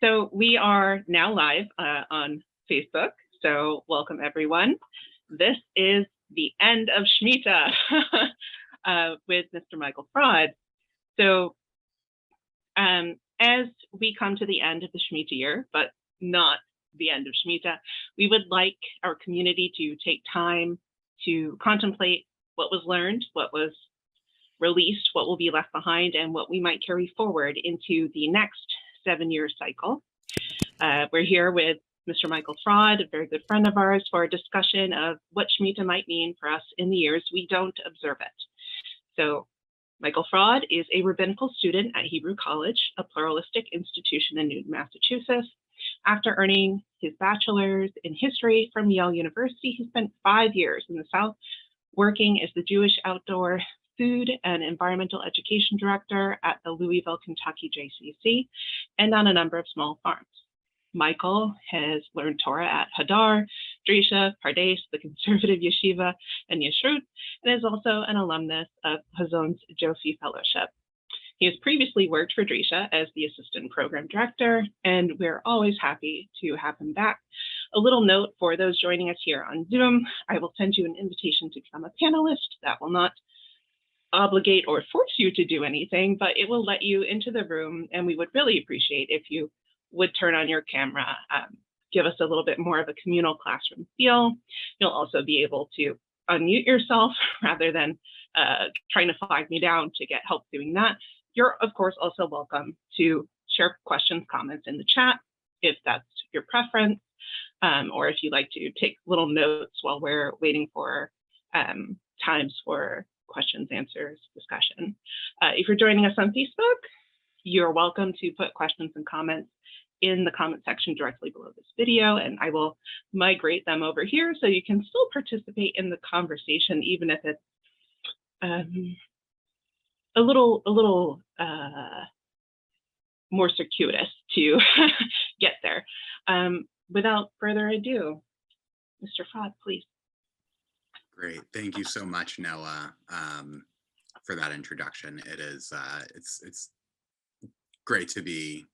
So we are now live on Facebook. So welcome everyone. This is the End of Shemittah with Mr. Michael Fraade. So as we come to the end of the Shemitah year, but not the end of Shemitah, we would like our community to take time to contemplate what was learned, what was released, what will be left behind, and what we might carry forward into the next 7-year cycle. We're here with Mr. Michael Fraade, a very good friend of ours, for a discussion of what Shemitah might mean for us in the years we don't observe it. So Michael Fraade is a rabbinical student at Hebrew College, a pluralistic institution in Newton, Massachusetts. After earning his bachelor's in history from Yale University, he spent 5 years in the South working as the Jewish Outdoor Food and Environmental Education Director at the Louisville, Kentucky JCC, and on a number of small farms. Michael has learned Torah at Hadar, Drisha, Pardes, the conservative yeshiva, and Yeshrut, and is also an alumnus of Hazon's Jofi Fellowship. He has previously worked for Drisha as the assistant program director, and we're always happy to have him back. A little note for those joining us here on Zoom: I will send you an invitation to become a panelist. That will not obligate or force you to do anything, but it will let you into the room, and we would really appreciate if you would turn on your camera, give us a little bit more of a communal classroom feel. You'll also be able to unmute yourself rather than trying to flag me down to get help doing that. You're, of course, also welcome to share questions, comments in the chat if that's your preference, or if you'd like to take little notes while we're waiting for times for questions, answers, discussion. If you're joining us on Facebook, you're welcome to put questions and comments in the comment section directly below this video, and I will migrate them over here so you can still participate in the conversation, even if it's a little more circuitous to get there. Without further ado, Mr. Fraade, please. Great, thank you so much, Noah, for that introduction. It is it's great to be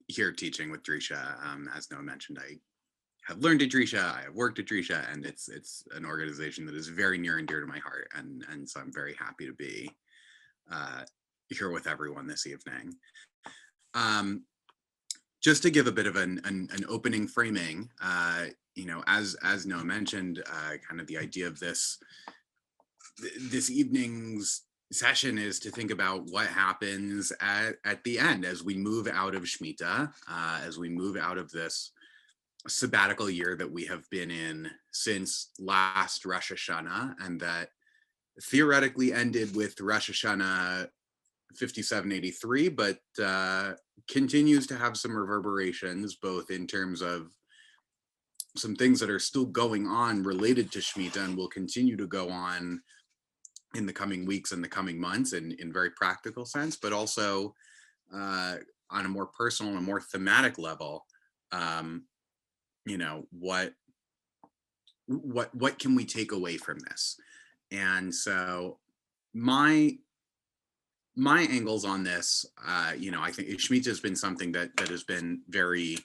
here teaching with Drisha. As Noah mentioned, I have learned at Drisha, I have worked at Drisha, and it's an organization that is very near and dear to my heart, and so I'm very happy to be here with everyone this evening. Just to give a bit of an opening framing, you know, as Noah mentioned, kind of the idea of this evening's session is to think about what happens at the end as we move out of Shemitah, as we move out of this sabbatical year that we have been in since last Rosh Hashanah, and that theoretically ended with Rosh Hashanah 5783, but continues to have some reverberations, both in terms of some things that are still going on related to Shemitah and will continue to go on in the coming weeks and the coming months in very practical sense, but also on a more personal and more thematic level. You know, what can we take away from this? And so my angles on this, you know, I think Shemitah has been something that has been very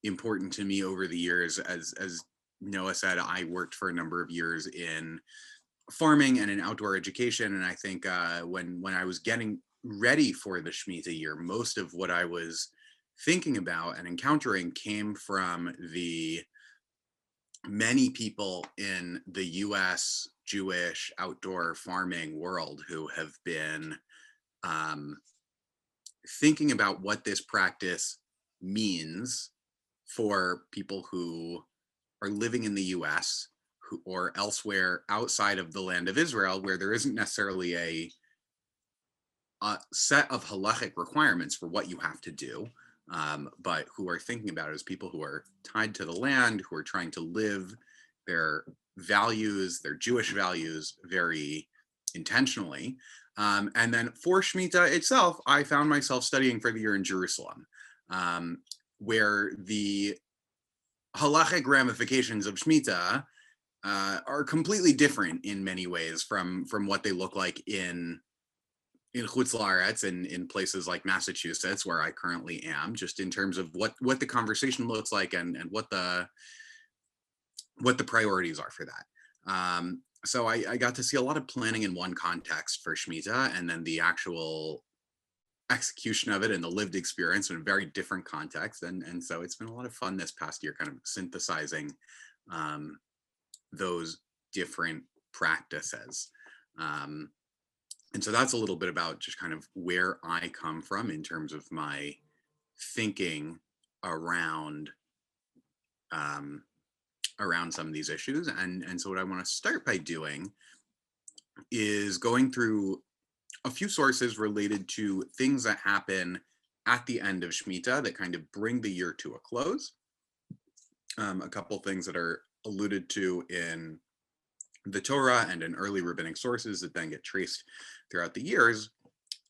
important to me over the years. As Noah said, I worked for a number of years in farming and in outdoor education, and I think when I was getting ready for the Shemitah year, most of what I was thinking about and encountering came from the many people in the US Jewish outdoor farming world who have been thinking about what this practice means for people who are living in the US or elsewhere outside of the land of Israel, where there isn't necessarily a set of halachic requirements for what you have to do, but who are thinking about it as people who are tied to the land, who are trying to live their values, their Jewish values, very intentionally. And then for Shemitah itself, I found myself studying for the year in Jerusalem, where the halachic ramifications of Shemitah are completely different in many ways from what they look like in in Chutz La'aretz and in places like Massachusetts, where I currently am, just in terms of what the conversation looks like and what the priorities are for that. So I got to see a lot of planning in one context for Shemitah, and then the actual execution of it and the lived experience in a very different context. And so it's been a lot of fun this past year, kind of synthesizing those different practices. And so that's a little bit about just kind of where I come from in terms of my thinking around around some of these issues. And so what I want to start by doing is going through a few sources related to things that happen at the end of Shemitah that kind of bring the year to a close. A couple things that are alluded to in the Torah and in early rabbinic sources that then get traced throughout the years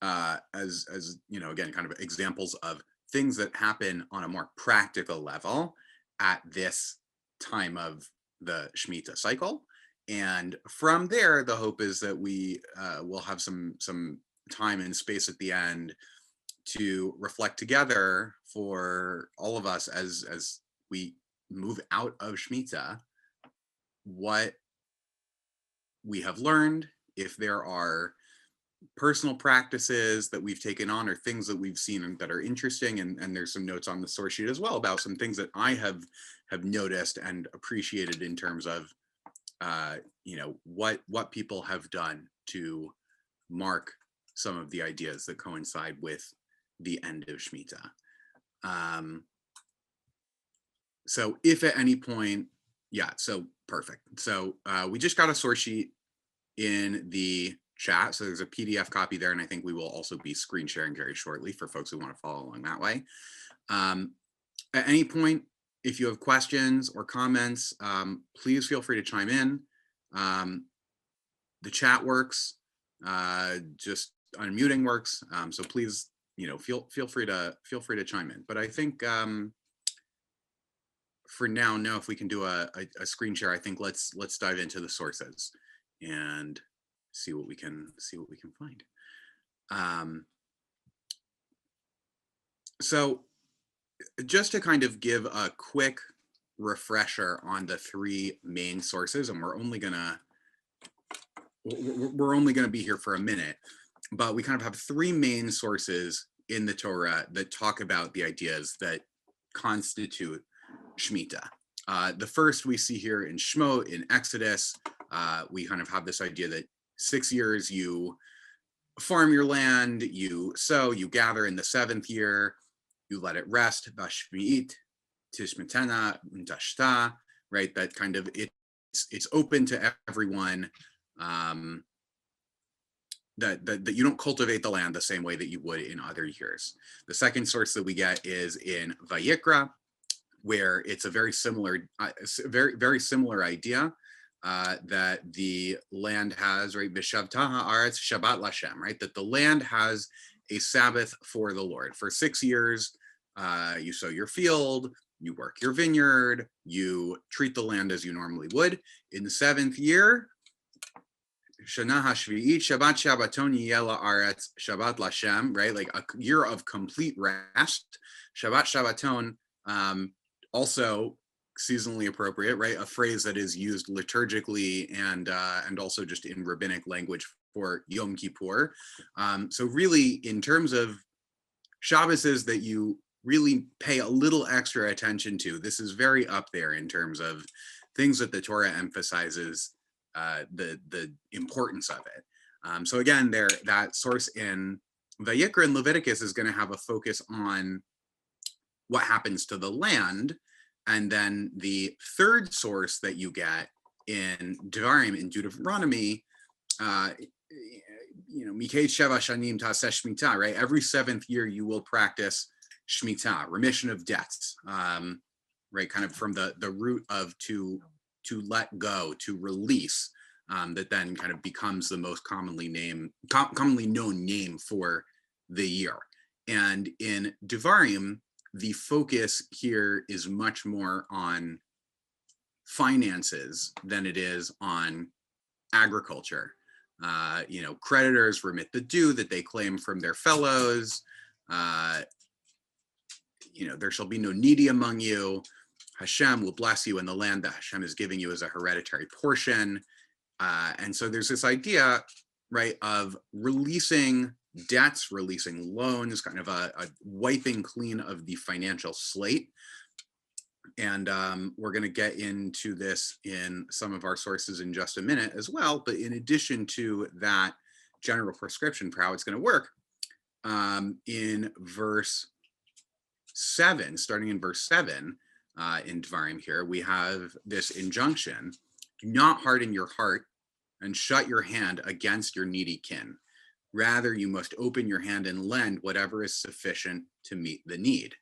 as again, kind of examples of things that happen on a more practical level at this time of the Shemitah cycle. And from there, the hope is that we will have some time and space at the end to reflect together for all of us as we move out of Shemitah, what we have learned, if there are personal practices that we've taken on or things that we've seen and that are interesting. And there's some notes on the source sheet as well about some things that I have noticed and appreciated in terms of what people have done to mark some of the ideas that coincide with the end of Shemitah. So if at any point, so perfect. So we just got a source sheet in the chat. So there's a PDF copy there, and I think we will also be screen sharing very shortly for folks who want to follow along that way. At any point, if you have questions or comments, please feel free to chime in. The chat works, just unmuting works. So please, feel free to chime in. But I think for now, if we can do a screen share, I think let's dive into the sources and see what we can find. So just to kind of give a quick refresher on the three main sources, and we're only gonna be here for a minute, but we kind of have three main sources in the Torah that talk about the ideas that constitute Shemitah. The first we see here in Shemot, in Exodus. We kind of have this idea that 6 years you farm your land, you sow, you gather. In the 7th year, you let it rest. Bashmi'it, tishmitena, tashta, right? That kind of it's open to everyone. That you don't cultivate the land the same way that you would in other years. The second source that we get is in Vayikra, where it's a very similar idea that the land has, right, B'shavta ha'aretz Shabbat Lashem, right, that the land has a Sabbath for the Lord. For 6 years, you sow your field, you work your vineyard, you treat the land as you normally would. In the 7th year, Shana HaShvi'it Shabbat Shabbaton Yeh La'aretz Shabbat Lashem, right, like a year of complete rest. Shabbat Shabbaton, also seasonally appropriate, right? A phrase that is used liturgically and also just in rabbinic language for Yom Kippur. So really, in terms of Shabbases that you really pay a little extra attention to, this is very up there in terms of things that the Torah emphasizes the importance of it. So again, that source in Vayikra and Leviticus is going to have a focus on what happens to the land. And then the third source that you get in Devarim, in Deuteronomy, Mikei Sheva Shanim Taseh Shemitah, right? Every 7th year you will practice Shemitah, remission of debts, right? Kind of from the root of to let go, to release, that then kind of becomes the most commonly known name for the year. And in Devarim, the focus here is much more on finances than it is on agriculture. Creditors remit the due that they claim from their fellows. Uh, there shall be no needy among you. Hashem will bless you in the land that Hashem is giving you as a hereditary portion. And so there's this idea, right, of releasing debts, releasing loans, kind of a wiping clean of the financial slate. And we're going to get into this in some of our sources in just a minute as well. But in addition to that general prescription for how it's going to work, in verse 7, starting in verse 7 in Dvarim here, we have this injunction: do not harden your heart and shut your hand against your needy kin. Rather, you must open your hand and lend whatever is sufficient to meet the need.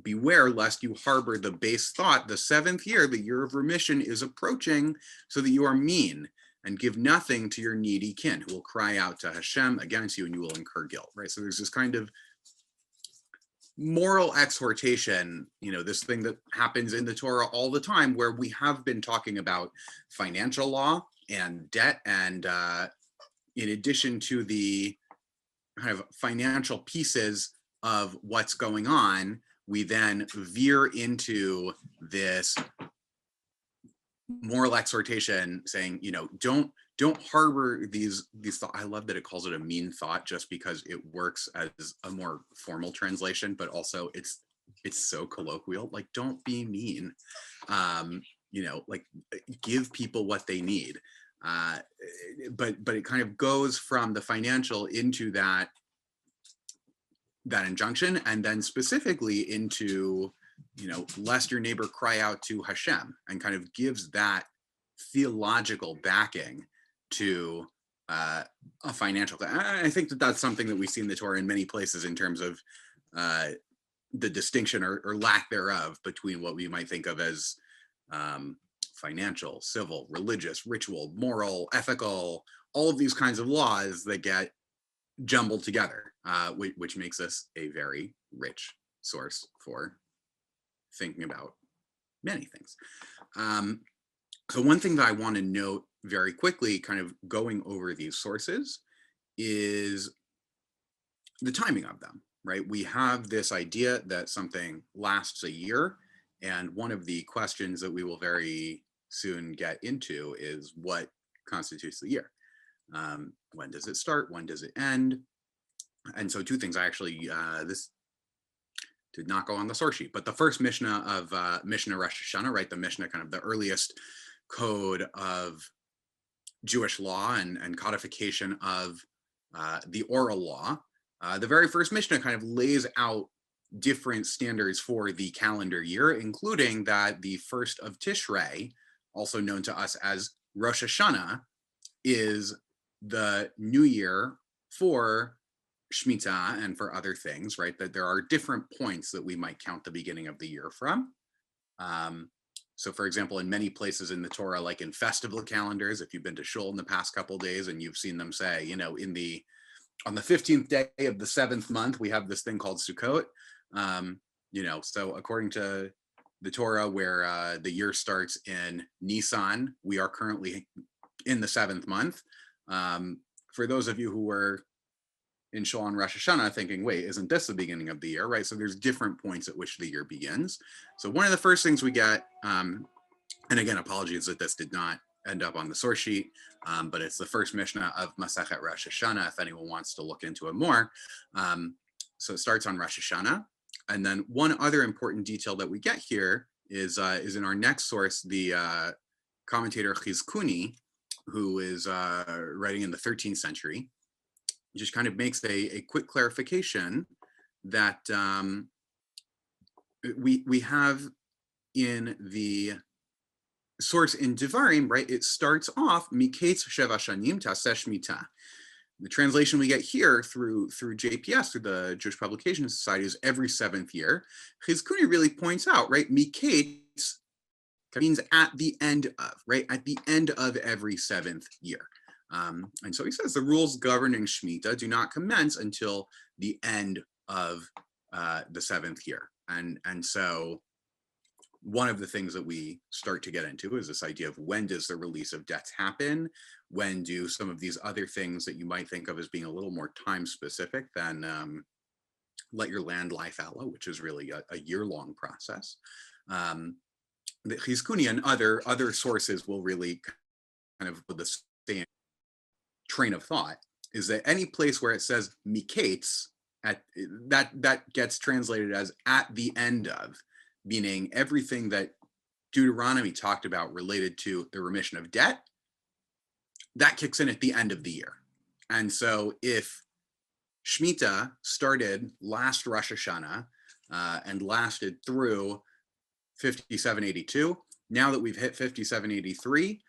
Beware lest you harbor the base thought, the 7th year, the year of remission, is approaching, so that you are mean and give nothing to your needy kin, who will cry out to Hashem against you, and you will incur guilt, right? So there's this kind of moral exhortation, this thing that happens in the Torah all the time, where we have been talking about financial law and debt, and in addition to the kind of financial pieces of what's going on, we then veer into this moral exhortation saying, don't harbor these thoughts. I love that it calls it a mean thought, just because it works as a more formal translation, but also it's so colloquial. Like, don't be mean. Like, give people what they need. But it kind of goes from the financial into that injunction, and then specifically into, lest your neighbor cry out to Hashem, and kind of gives that theological backing to a financial. I think that that's something that we see in the Torah in many places, in terms of the distinction or lack thereof between what we might think of as financial, civil, religious, ritual, moral, ethical, all of these kinds of laws that get jumbled together, which makes us a very rich source for thinking about many things. So one thing that I want to note very quickly, kind of going over these sources, is the timing of them, right? We have this idea that something lasts a year, and one of the questions that we will very soon get into is what constitutes the year. When does it start? When does it end? And so two things. I actually, this did not go on the source sheet, but the first Mishnah of Mishnah Rosh Hashanah, right? The Mishnah, kind of the earliest code of Jewish law and codification of the oral law. The very first Mishnah kind of lays out different standards for the calendar year, including that the first of Tishrei, also known to us as Rosh Hashanah, is the new year for Shemitah and for other things, right? That there are different points that we might count the beginning of the year from. So for example, in many places in the Torah, like in festival calendars, if you've been to Shul in the past couple of days and you've seen them say, on the 15th day of the 7th month, we have this thing called Sukkot. So according to the Torah, where the year starts in Nisan, we are currently in the 7th month. For those of you who were in Shul on Rosh Hashanah thinking, wait, isn't this the beginning of the year, right? So there's different points at which the year begins. So one of the first things we get, and again, apologies that this did not end up on the source sheet, but it's the first Mishnah of Masechet Rosh Hashanah, if anyone wants to look into it more. So it starts on Rosh Hashanah. And then one other important detail that we get here is in our next source, the commentator Chizkuni, who is writing in the 13th century, just kind of makes a quick clarification that we have in the source in Devarim, right? It starts off Miketz Sheva Shanim Taseh Shemitah. The translation we get here through JPS, through the Jewish Publication Society, is every 7th year. Chizkuni really points out, right? Miketz means at the end of, right? At the end of every 7th year. And so he says the rules governing Shemitah do not commence until the end of the 7th year. And so one of the things that we start to get into is this idea of when does the release of debts happen? when do some of these other things that you might think of as being a little more time specific than let your land lie fallow, which is really a year-long process. The Chizkuni and other sources will really kind of with the same train of thought, is that any place where it says miketz, that gets translated as at the end of, meaning everything that Deuteronomy talked about related to the remission of debt, that kicks in at the end of the year. And so if Shemitah started last Rosh Hashanah and lasted through 5782, now that we've hit 5783,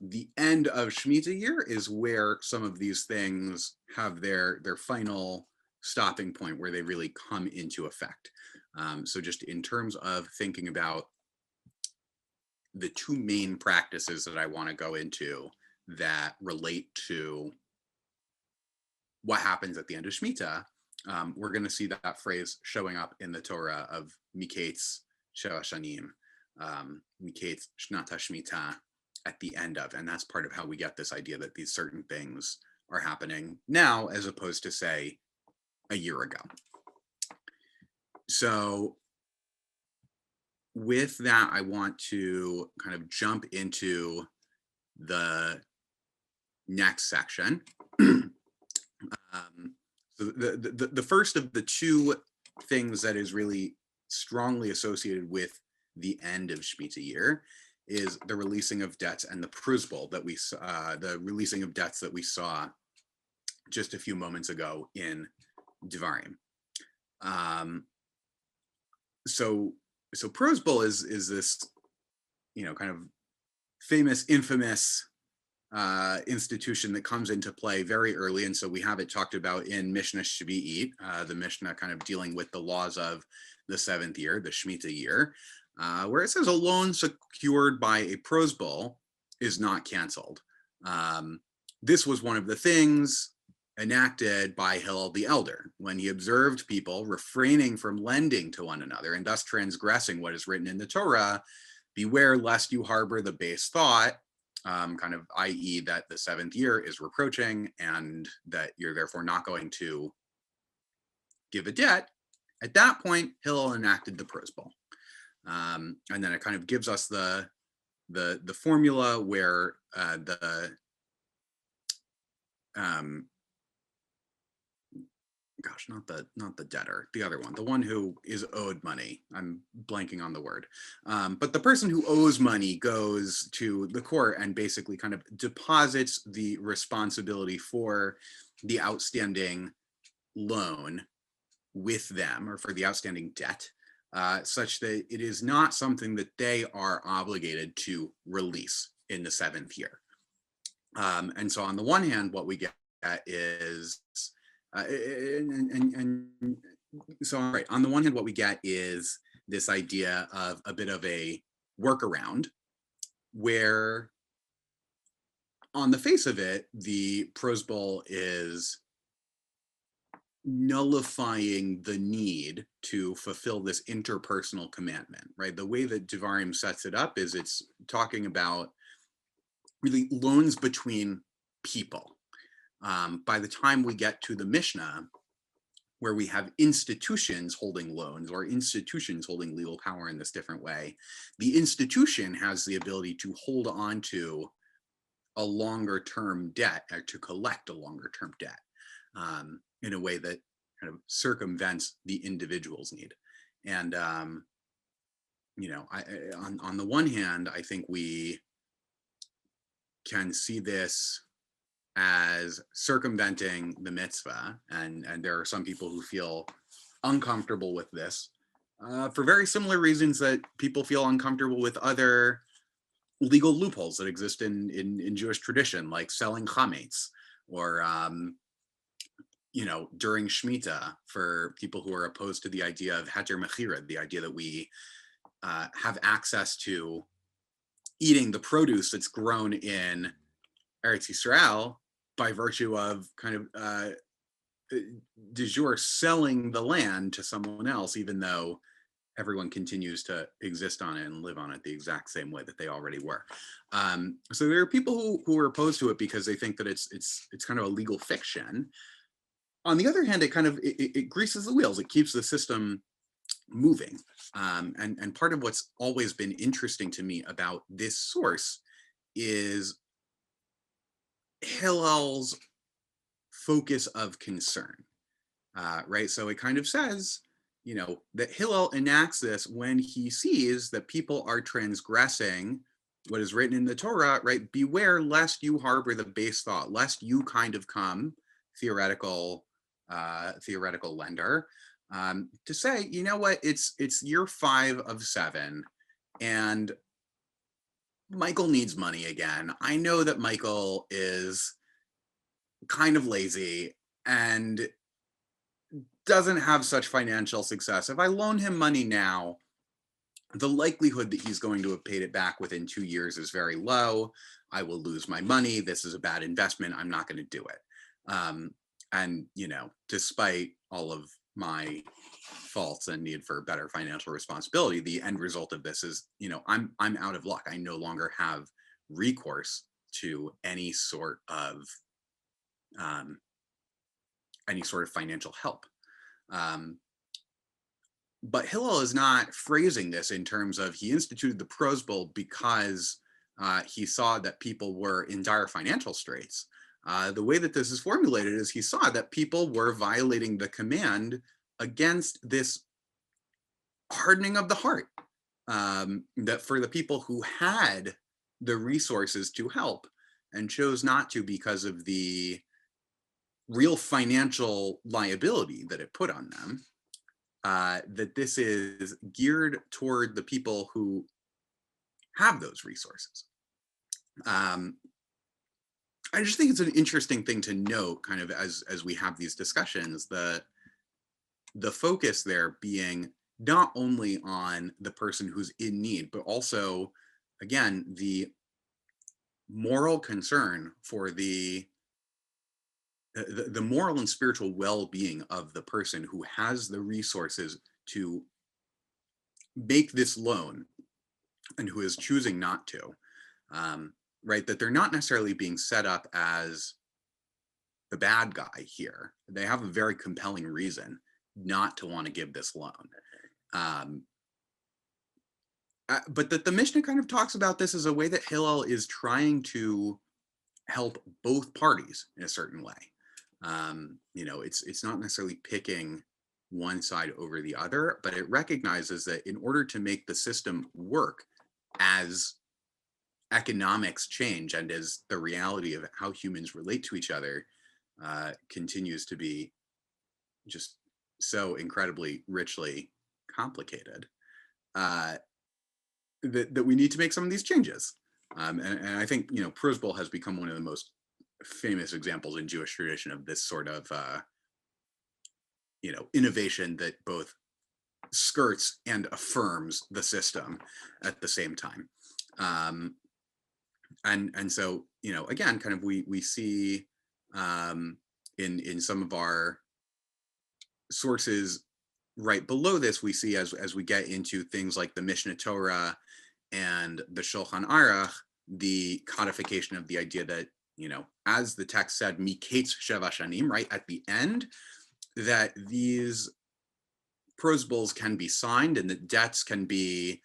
the end of Shemitah year is where some of these things have their final stopping point, where they really come into effect. So just in terms of thinking about the two main practices that I want to go into that relate to what happens at the end of Shemitah, we're going to see that phrase showing up in the Torah of miketz sheva shanim, miketz shnat Shemitah, at the end of, and that's part of how we get this idea that these certain things are happening now as opposed to, say, a year ago. So with that, I want to kind of jump into the next section. So the first of the two things that is really strongly associated with the end of Shemitah year is the releasing of debts and the prusbul that we saw, the releasing of debts that we saw just a few moments ago in Devarim. So prusbul is this, kind of famous, infamous institution that comes into play very early, and so we have it talked about in Mishnah Shvi'it, the Mishnah kind of dealing with the laws of the seventh year, the Shemitah year, where it says a loan secured by a prusbul is not canceled. This was one of the things enacted by Hillel the elder when he observed people refraining from lending to one another and thus transgressing what is written in the Torah. Beware lest you harbor the base thought, kind of i.e. that the seventh year is reproaching and that you're therefore not going to give a debt. At that point, Hillel enacted the prusbul. And then it kind of gives us the formula where not the debtor, the other one, the one who is owed money. I'm blanking on the word. But the person who owes money goes to the court and basically kind of deposits the responsibility for the outstanding loan with them, or for the outstanding debt, such that it is not something that they are obligated to release in the seventh year. And so on the one hand, what we get is, on the one hand, what we get is this idea of a bit of a workaround where on the face of it, the prusbul is nullifying the need to fulfill this interpersonal commandment, right? The way that Devarim sets it up is it's talking about really loans between people. By the time we get to the Mishnah, where we have institutions holding loans or institutions holding legal power in this different way, the institution has the ability to hold on to a longer term debt, or to collect a longer term debt, in a way that kind of circumvents the individual's need. And, on the one hand, I think we can see this as circumventing the mitzvah, and there are some people who feel uncomfortable with this for very similar reasons that people feel uncomfortable with other legal loopholes that exist in Jewish tradition, like selling chametz, or during Shemitah, for people who are opposed to the idea of heter mechira, the idea that we have access to eating the produce that's grown in Eretz Yisrael by virtue of kind of de jure selling the land to someone else, even though everyone continues to exist on it and live on it the exact same way that they already were. So there are people who are opposed to it because they think that it's kind of a legal fiction. On the other hand, it greases the wheels. It keeps the system moving. And part of what's always been interesting to me about this source is Hillel's focus of concern, right? So it kind of says, that Hillel enacts this when he sees that people are transgressing what is written in the Torah, right? Beware lest you harbor the base thought, lest you kind of come theoretical lender, to say, you know what, it's year 5 of 7, and Michael needs money again. I know that Michael is kind of lazy and doesn't have such financial success. If I loan him money now, the likelihood that he's going to have paid it back within 2 years is very low. I will lose my money. This is a bad investment. I'm not going to do it. And, despite all of my faults and need for better financial responsibility, the end result of this is, I'm out of luck. I no longer have recourse to any sort of financial help. But Hillel is not phrasing this in terms of he instituted the Prose Bowl because he saw that people were in dire financial straits. The way that this is formulated is he saw that people were violating the command against this hardening of the heart, that for the people who had the resources to help and chose not to because of the real financial liability that it put on them, that this is geared toward the people who have those resources. I just think it's an interesting thing to note, kind of as we have these discussions, that the focus there being not only on the person who's in need, but also, again, the moral concern for the moral and spiritual well-being of the person who has the resources to make this loan and who is choosing not to, right? That they're not necessarily being set up as the bad guy here. They have a very compelling reason not to want to give this loan. But that the Mishnah kind of talks about this as a way that Hillel is trying to help both parties in a certain way. It's not necessarily picking one side over the other, but it recognizes that in order to make the system work as economics change and as the reality of how humans relate to each other continues to be just so incredibly richly complicated, that we need to make some of these changes. And I think, Prose Bowl has become one of the most famous examples in Jewish tradition of this sort of, innovation that both skirts and affirms the system at the same time. And so, again, kind of we see in some of our sources right below this, we see as we get into things like the Mishnah Torah and the Shulchan Aruch, the codification of the idea that, as the text said, miketz sheva shanim, right at the end, that these Prose Bowls can be signed and that debts can be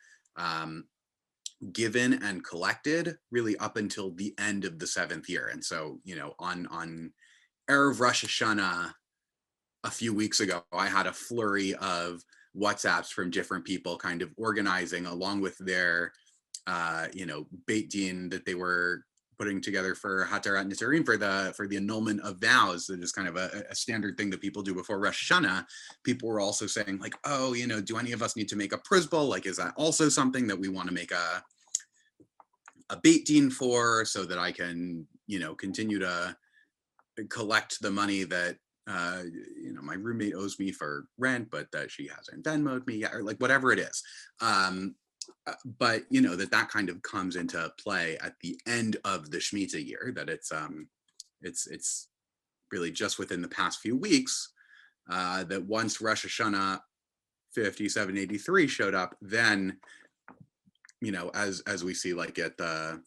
given and collected really up until the end of the 7th year. And so, on Erev Rosh Hashanah a few weeks ago, I had a flurry of WhatsApps from different people kind of organizing along with their, Beit Din that they were putting together for Hatarat Nitarim, for the annulment of vows. That is kind of a standard thing that people do before Rosh Hashanah. People were also saying like, oh, do any of us need to make a Prose Bowl? Like, is that also something that we want to make a Beit Din for, so that I can, continue to collect the money that my roommate owes me for rent, but that she hasn't Venmo'd me yet, or like whatever it is. But that kind of comes into play at the end of the Shemitah year. That it's really just within the past few weeks, that once Rosh Hashanah 783 showed up, then, as we see like at the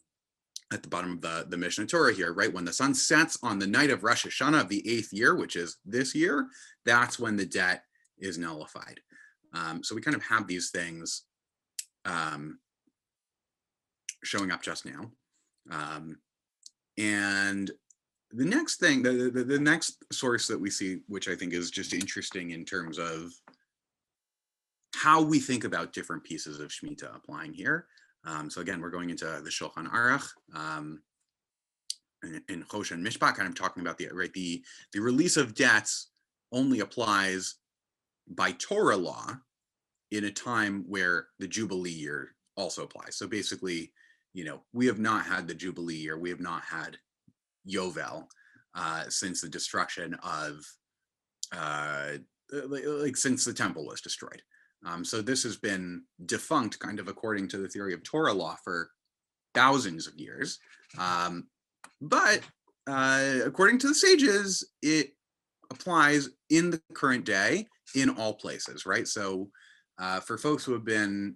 bottom of the Mishnah Torah here, right? When the sun sets on the night of Rosh Hashanah of the 8th year, which is this year, that's when the debt is nullified. So we kind of have these things showing up just now. And the next thing, the next source that we see, which I think is just interesting in terms of how we think about different pieces of Shemitah applying here. So again, we're going into the Shulchan Aruch in Chosh and Mishpat, kind of talking about the release of debts only applies by Torah law in a time where the Jubilee year also applies. So basically, we have not had the Jubilee year, we have not had Yovel since the destruction of, since the temple was destroyed. So this has been defunct kind of according to the theory of Torah law for thousands of years. But according to the sages, it applies in the current day in all places, right? So for folks who have been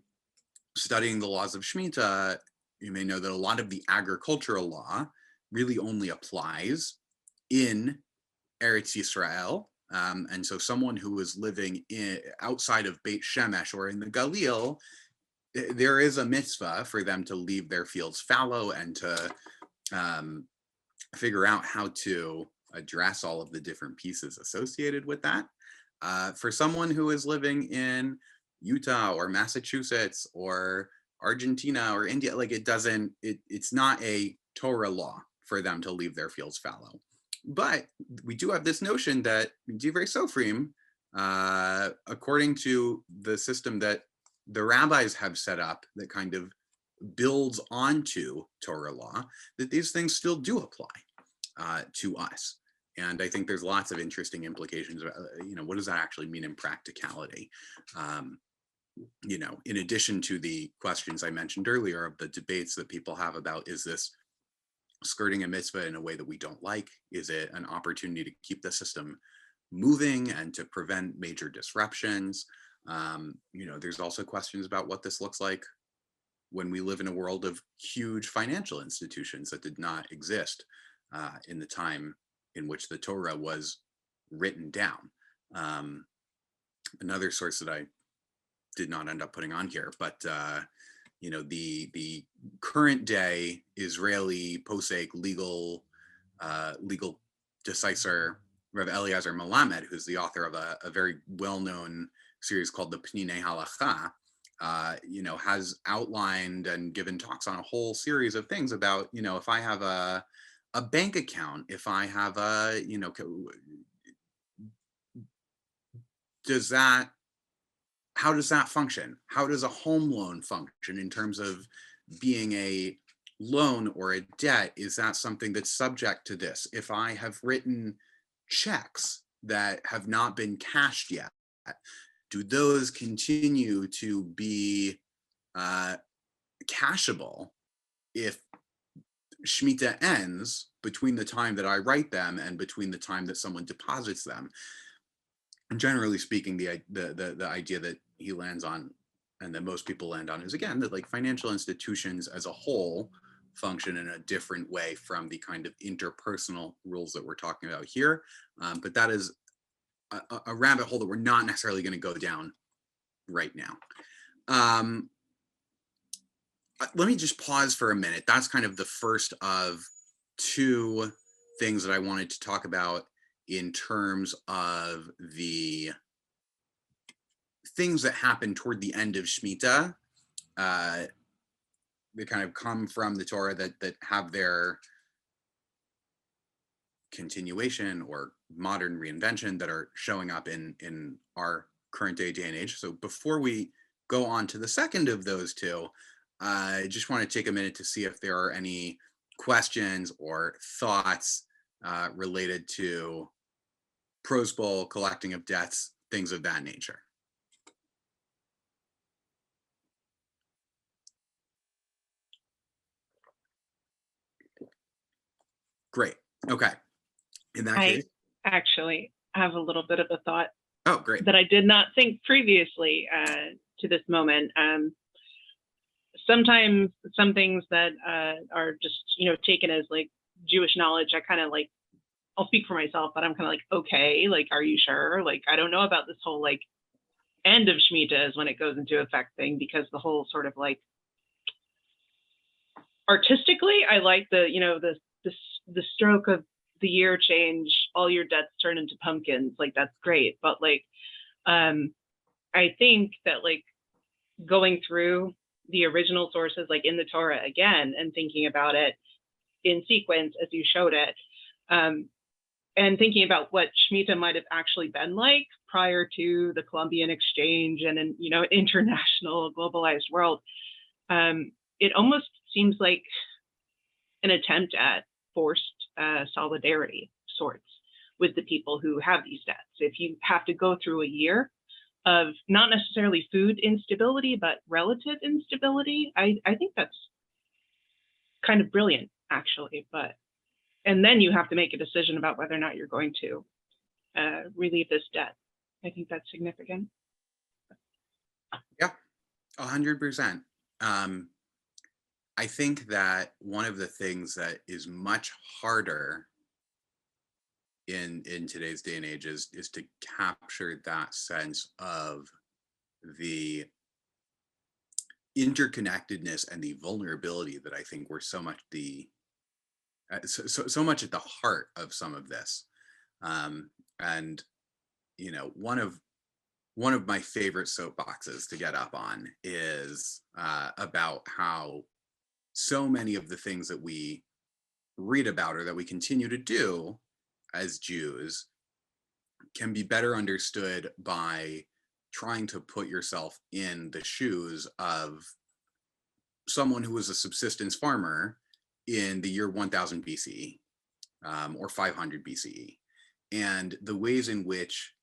studying the laws of Shemitah, you may know that a lot of the agricultural law really only applies in Eretz Yisrael. And so someone who is living outside of Beit Shemesh or in the Galil, there is a mitzvah for them to leave their fields fallow and to figure out how to address all of the different pieces associated with that. For someone who is living in Utah or Massachusetts or Argentina or India, like it's not a Torah law for them to leave their fields fallow. But we do have this notion that Divrei Sofrim, according to the system that the rabbis have set up that kind of builds onto Torah law, that these things still do apply to us. And I think there's lots of interesting implications about, what does that actually mean in practicality? In addition to the questions I mentioned earlier of the debates that people have about, is this skirting a mitzvah in a way that we don't like? Is it an opportunity to keep the system moving and to prevent major disruptions? There's also questions about what this looks like when we live in a world of huge financial institutions that did not exist in the time in which the Torah was written down. Another source that I did not end up putting on here, but the current day Israeli posek legal decisor Rev Eliezer Melamed, who's the author of a very well-known series called the Pninei Halacha, has outlined and given talks on a whole series of things about, if I have a bank account, if I have how does that function? How does a home loan function in terms of being a loan or a debt? Is that something that's subject to this? If I have written checks that have not been cashed yet, do those continue to be cashable if Shemitah ends between the time that I write them and between the time that someone deposits them? And generally speaking, the idea that he lands on and that most people land on is, again, that like financial institutions as a whole function in a different way from the kind of interpersonal rules that we're talking about here. But that is a rabbit hole that we're not necessarily going to go down right now. Let me just pause for a minute. That's kind of the first of two things that I wanted to talk about in terms of the things that happen toward the end of Shemitah. They kind of come from the Torah that have their continuation or modern reinvention that are showing up in our current day and age. So before we go on to the second of those two, I just want to take a minute to see if there are any questions or thoughts related to Prose Bowl, collecting of debts, things of that nature. Great. Okay. In that case, I actually have a little bit of a thought. Oh, great. that I did not think previously to this moment. Sometimes some things that are just, taken as like Jewish knowledge, I kind of like, I'll speak for myself, but I'm kind of like, okay, like, are you sure? Like, I don't know about this whole like end of Shemitah is when it goes into effect thing, because the whole sort of like artistically, I like the stroke of the year change, all your debts turn into pumpkins. Like that's great. But like, I think that like going through the original sources, like in the Torah again, and thinking about it in sequence as you showed it, and thinking about what Shemitah might have actually been like prior to the Columbian Exchange and in, an international globalized world, it almost seems like an attempt at forced solidarity sorts with the people who have these debts. If you have to go through a year of not necessarily food instability, but relative instability, I think that's kind of brilliant, actually. And then you have to make a decision about whether or not you're going to relieve this debt. I think that's significant. Yeah, 100%. I think that one of the things that is much harder in today's day and age is to capture that sense of the interconnectedness and the vulnerability that I think were so much so much at the heart of some of this. And one of my favorite soapboxes to get up on is about how so many of the things that we read about or that we continue to do as Jews can be better understood by trying to put yourself in the shoes of someone who was a subsistence farmer in the year 1000 BCE or 500 BCE, and the ways in which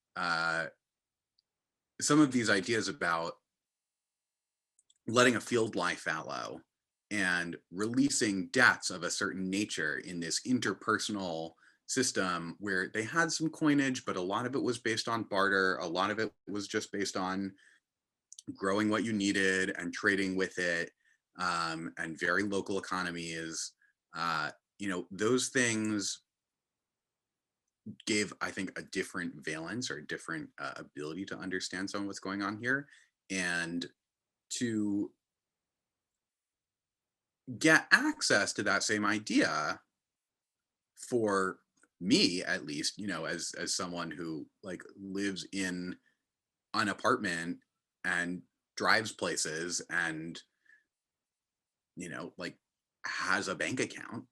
some of these ideas about letting a field lie fallow and releasing debts of a certain nature in this interpersonal system where they had some coinage, but a lot of it was based on barter. A lot of it was just based on growing what you needed and trading with it, and very local economies. Those things gave, I think, a different valence or a different ability to understand some of what's going on here. And to get access to that same idea, for me at least, as someone who like lives in an apartment and drives places and like has a bank account,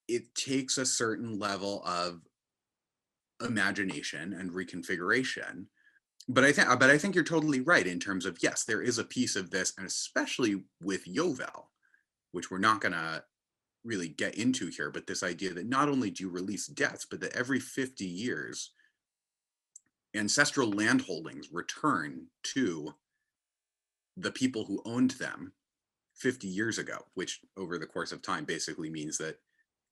it takes a certain level of imagination and reconfiguration. But I think you're totally right in terms of, yes, there is a piece of this, and especially with Yovel, which we're not going to really get into here, but this idea that not only do you release debts, but that every 50 years, ancestral land holdings return to the people who owned them 50 years ago, which over the course of time basically means that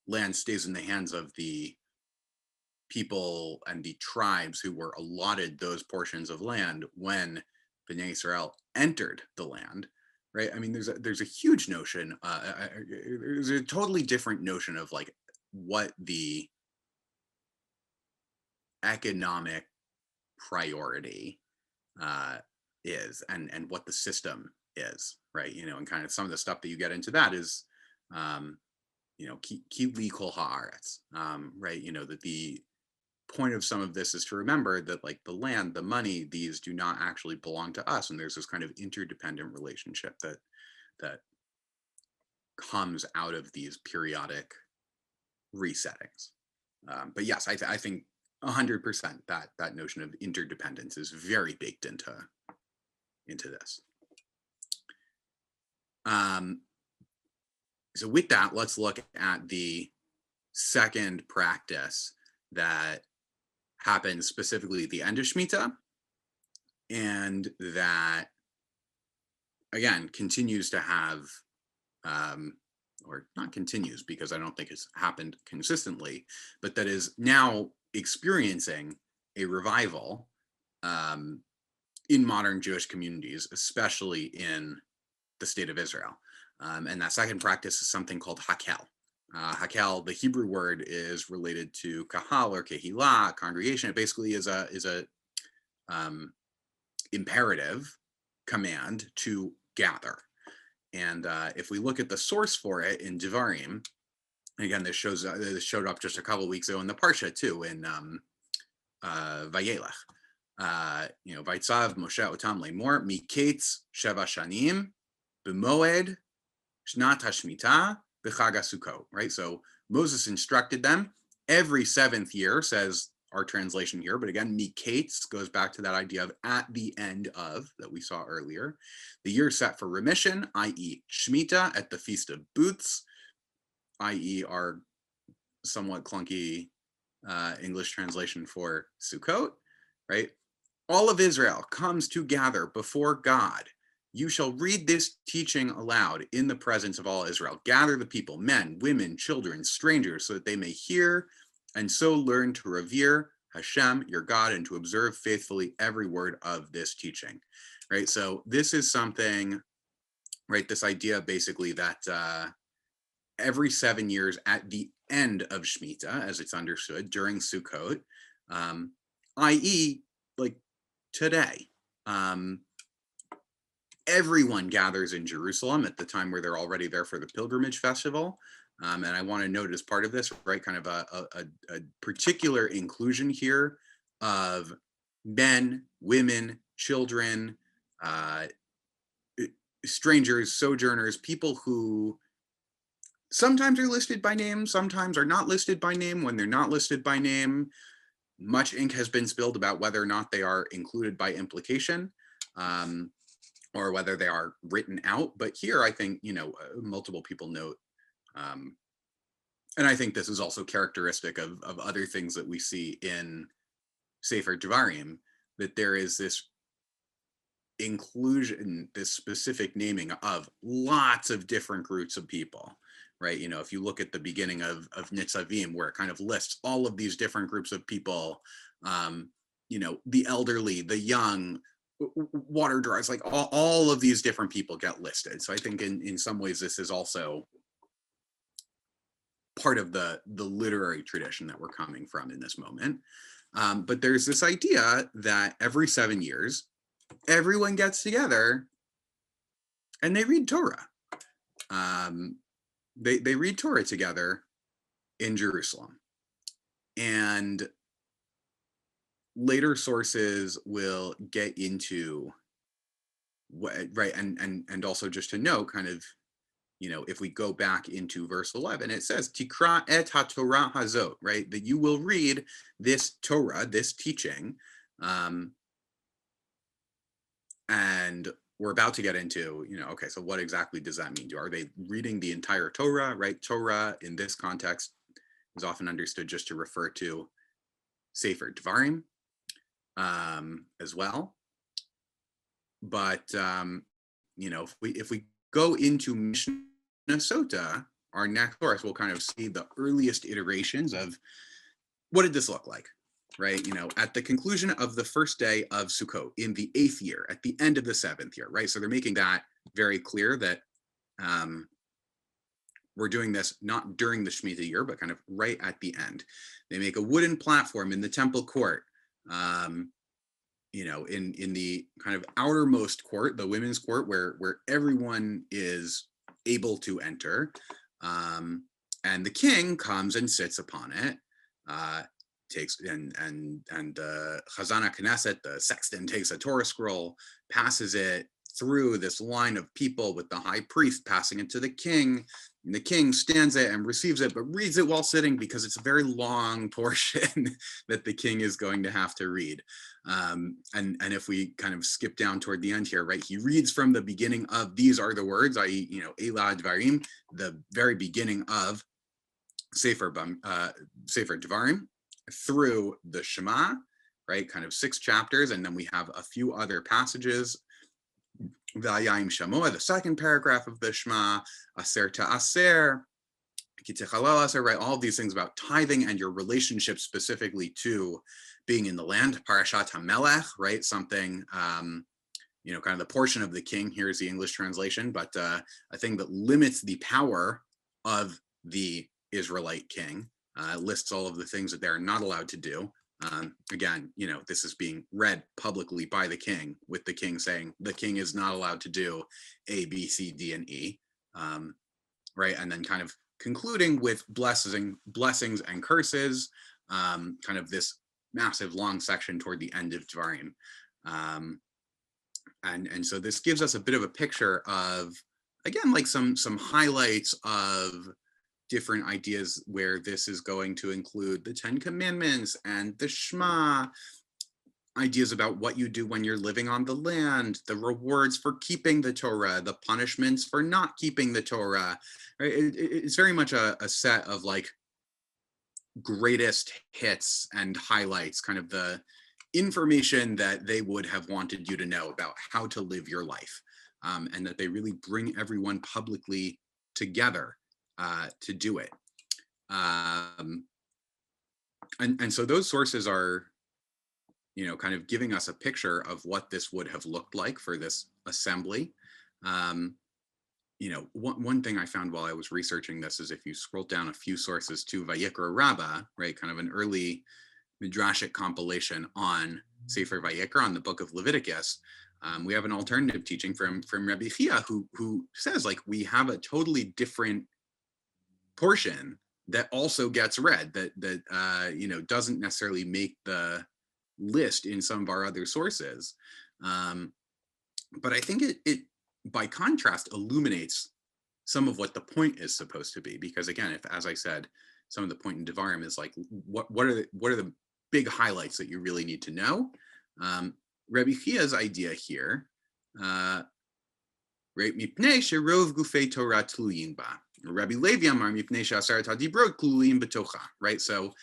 land stays in the hands of the people and the tribes who were allotted those portions of land when Bnei Israel entered the land, right? I mean, there's a huge notion, there's a totally different notion of like what the economic priority is and what the system is, right? And kind of some of the stuff that you get into that is, ki kol haaretz, right? That the point of some of this is to remember that like the land, the money, these do not actually belong to us, and there's this kind of interdependent relationship that comes out of these periodic resettings. But yes, I think 100% that notion of interdependence is very baked into this. So with that, let's look at the second practice that happens specifically at the end of Shemitah, and that again continues to have, or not continues because I don't think it's happened consistently, but that is now experiencing a revival in modern Jewish communities, especially in the state of Israel. And that second practice is something called hakel. Hakel, the Hebrew word, is related to kahal or kehillah, congregation. It basically is a imperative command to gather. And if we look at the source for it in Devarim, again, this showed up just a couple of weeks ago in the Parsha too, in Vayelech. Vaitzav Moshe Otam Lemor Miketz Sheva Shanim B'Moed Shnat HaShemitah B'Chag HaSukkot. Right, so Moses instructed them every seventh year, says our translation here, but again, Miketz goes back to that idea of at the end of that we saw earlier. The year set for remission, i.e. Shemitah, at the Feast of Booths, i.e. our somewhat clunky English translation for Sukkot, right? All of Israel comes to gather before God. You shall read this teaching aloud in the presence of all Israel. Gather the people, men, women, children, strangers, so that they may hear and so learn to revere Hashem, your God, and to observe faithfully every word of this teaching, right? So this is something, right, this idea basically that every 7 years at the end of Shemitah, as it's understood, during Sukkot, i.e. like today, everyone gathers in Jerusalem at the time where they're already there for the pilgrimage festival. And I want to note as part of this, right, kind of a particular inclusion here of men, women, children, strangers, sojourners, people who sometimes are listed by name, sometimes are not listed by name. When they're not listed by name, much ink has been spilled about whether or not they are included by implication, or whether they are written out. But here, I think, multiple people note, and I think this is also characteristic of other things that we see in Sefer Devarim, that there is this inclusion, this specific naming of lots of different groups of people, right? If you look at the beginning of Nitzavim, where it kind of lists all of these different groups of people, the elderly, the young, water drawers, like all of these different people get listed. So I think in some ways this is also part of the literary tradition that we're coming from in this moment. But there's this idea that every 7 years, everyone gets together and they read Torah. They read Torah together in Jerusalem. And later sources will get into what, right, and also just to note, kind of, if we go back into verse 11, it says, Tikra et ha-Torah hazot, right, that you will read this Torah, this teaching, and we're about to get into, okay, so what exactly does that mean? Are they reading the entire Torah, right? Torah in this context is often understood just to refer to Sefer Devarim as well. But, if we go into Mishnah Sota, our next course, we'll kind of see the earliest iterations of what did this look like, right? At the conclusion of the first day of Sukkot in the 8th year, at the end of the 7th year, right? So they're making that very clear that we're doing this not during the Shemitah year, but kind of right at the end. They make a wooden platform in the temple court, in the kind of outermost court, the women's court, where everyone is able to enter, and the king comes and sits upon it. Takes and Chazana Knesset, the sexton, takes a Torah scroll, passes it through this line of people with the high priest passing it to the king. And the king stands it and receives it, but reads it while sitting because it's a very long portion that the king is going to have to read. And if we kind of skip down toward the end here, right, he reads from the beginning of these are the words, i.e., Elah Dvarim, the very beginning of Sefer Devarim, through the Shema, right, kind of 6 chapters, and then we have a few other passages. V'ayayim Shamoah, the second paragraph of the Shema, Aser Ta'aser, right? All of these things about tithing and your relationship specifically to being in the land. Parashat HaMelech, right? Something, kind of the portion of the king. Here's the English translation, but a thing that limits the power of the Israelite king, lists all of the things that they're not allowed to do. Again, this is being read publicly by the king, with the king saying the king is not allowed to do A, B, C, D, and E, right? And then kind of concluding with blessings and curses, kind of this massive long section toward the end of Dvarim. And so this gives us a bit of a picture of, again, like some highlights of different ideas where this is going to include the 10 Commandments and the Shema, ideas about what you do when you're living on the land, the rewards for keeping the Torah, the punishments for not keeping the Torah. Right? It's very much a set of like greatest hits and highlights, kind of the information that they would have wanted you to know about how to live your life, and that they really bring everyone publicly together to do it. And so those sources are, kind of giving us a picture of what this would have looked like for this assembly. One thing I found while I was researching this is if you scroll down a few sources to Vayikra Rabbah, right, kind of an early midrashic compilation on Sefer Vayikra, on the book of Leviticus, we have an alternative teaching from Rabbi Chia, who says, like, we have a totally different portion that also gets read, that doesn't necessarily make the list in some of our other sources, but I think it by contrast illuminates some of what the point is supposed to be, because again, if, as I said, some of the point in Devarim is like, what are the big highlights that you really need to know? Rabbi Chia's idea here, right? Mipnei sherov gufei Torah tluyin ba. Rabbi Levi amar mipnei she'asarat hadibrot tluyin betocha. Right. So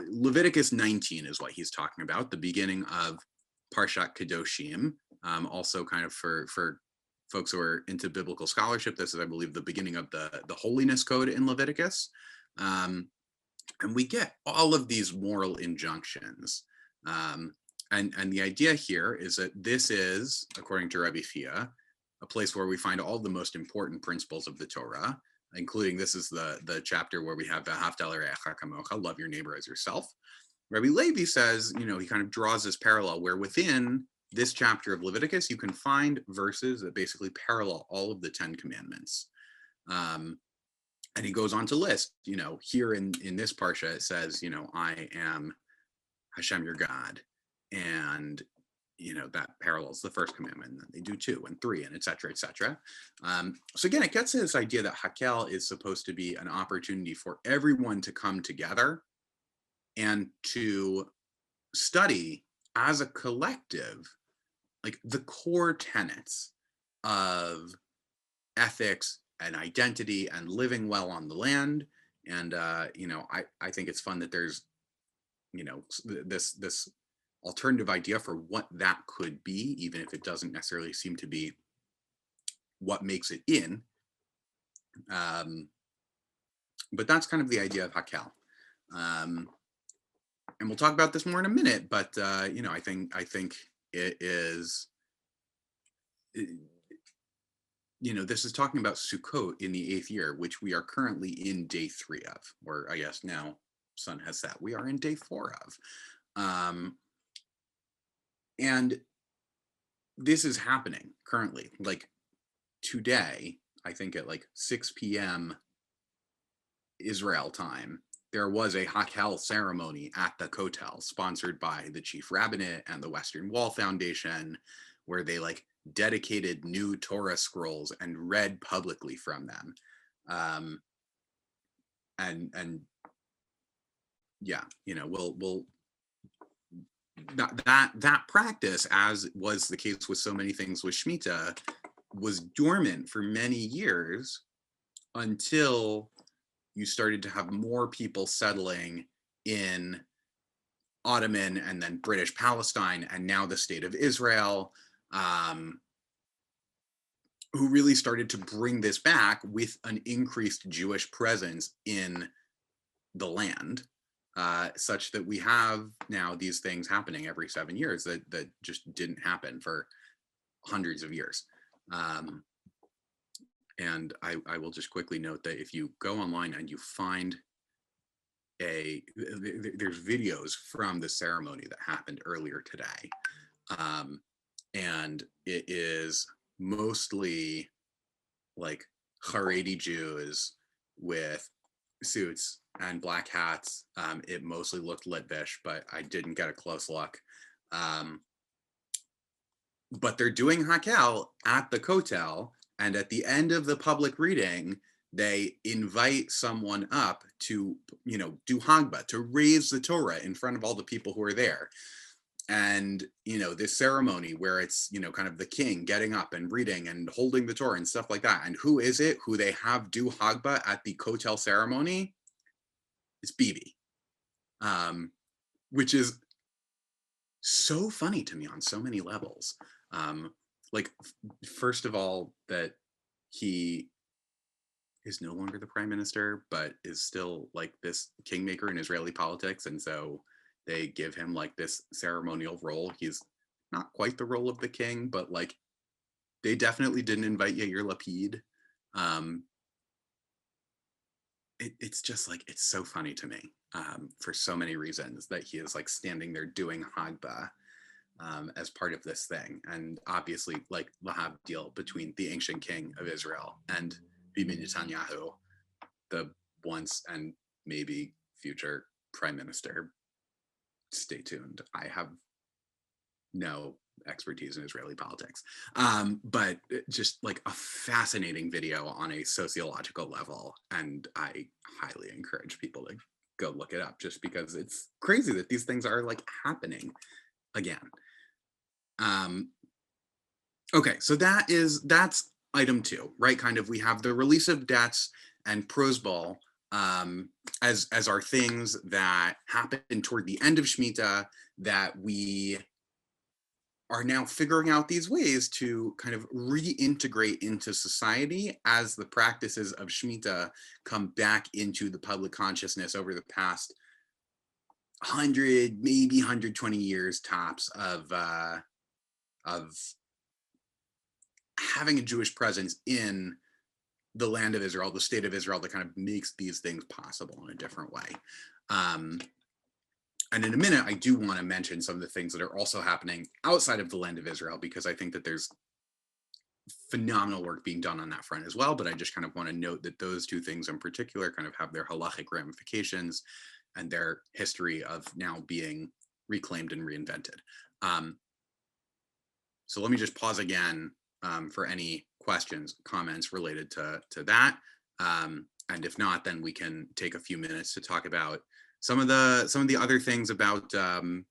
Leviticus 19 is what he's talking about, the beginning of Parshat Kedoshim. Also, kind of for folks who are into biblical scholarship, this is, I believe, the beginning of the holiness code in Leviticus. And we get all of these moral injunctions. And the idea here is that this is, according to Rabbi Chia, a place where we find all the most important principles of the Torah, including, this is the chapter where we have V'ahavta l'reacha kamocha, love your neighbor as yourself. Rabbi Levi says, he kind of draws this parallel where within this chapter of Leviticus, you can find verses that basically parallel all of the 10 Commandments. And he goes on to list, here in this parsha, it says, I am Hashem your God. And, that parallels the first commandment, and then they do 2 and 3 and et cetera, et cetera. So again, it gets to this idea that Hakel is supposed to be an opportunity for everyone to come together and to study as a collective, like the core tenets of ethics and identity and living well on the land. And, I think it's fun that there's, this alternative idea for what that could be, even if it doesn't necessarily seem to be what makes it in. But that's kind of the idea of Hakel. And we'll talk about this more in a minute, but, I think it is, this is talking about Sukkot in the 8th year, which we are currently in day 3 of, or I guess now sun has set, we are in day 4 of. And this is happening currently, like today, I think at like 6 p.m. Israel time, there was a Hakel ceremony at the Kotel sponsored by the Chief Rabbinate and the Western Wall Foundation, where they like dedicated new Torah scrolls and read publicly from them. And yeah, we'll that practice, as was the case with so many things with Shemitah, was dormant for many years until you started to have more people settling in Ottoman and then British Palestine and now the state of Israel, who really started to bring this back with an increased Jewish presence in the land, such that we have now these things happening every 7 years that just didn't happen for hundreds of years. And I will just quickly note that if you go online and you find there's videos from the ceremony that happened earlier today. And it is mostly like Haredi Jews with suits and black hats. It mostly looked Litvish, but I didn't get a close look. But they're doing Hakel at the Kotel, and at the end of the public reading, they invite someone up to, do Hagba, to raise the Torah in front of all the people who are there. And, this ceremony where it's, kind of the king getting up and reading and holding the Torah and stuff like that. And who is it who they have do Hagba at the Kotel ceremony? It's Bibi, which is so funny to me on so many levels. Like, first of all, that he is no longer the prime minister, but is still like this kingmaker in Israeli politics. And so they give him like this ceremonial role. He's not quite the role of the king, but like they definitely didn't invite Yair Lapid. It's just like, it's so funny to me for so many reasons that he is like standing there doing Hagba as part of this thing. And obviously like the deal between the ancient king of Israel and Bibi Netanyahu, the once and maybe future prime minister. Stay tuned. I have no expertise in Israeli politics, but just like a fascinating video on a sociological level. And I highly encourage people to go look it up, just because it's crazy that these things are like happening again. Okay, so that's item 2, right? Kind of, we have the release of debts and prosbul as our things that happen toward the end of Shemitah, that we are now figuring out these ways to kind of reintegrate into society as the practices of Shemitah come back into the public consciousness over the past 100, maybe 120 years tops of having a Jewish presence in the land of Israel, the state of Israel, that kind of makes these things possible in a different way. And in a minute, I do want to mention some of the things that are also happening outside of the land of Israel, because I think that there's phenomenal work being done on that front as well. But I just kind of want to note that those two things in particular kind of have their halachic ramifications and their history of now being reclaimed and reinvented. So let me just pause again for any questions, comments related to that. And if not, then we can take a few minutes to talk about some of the other things about the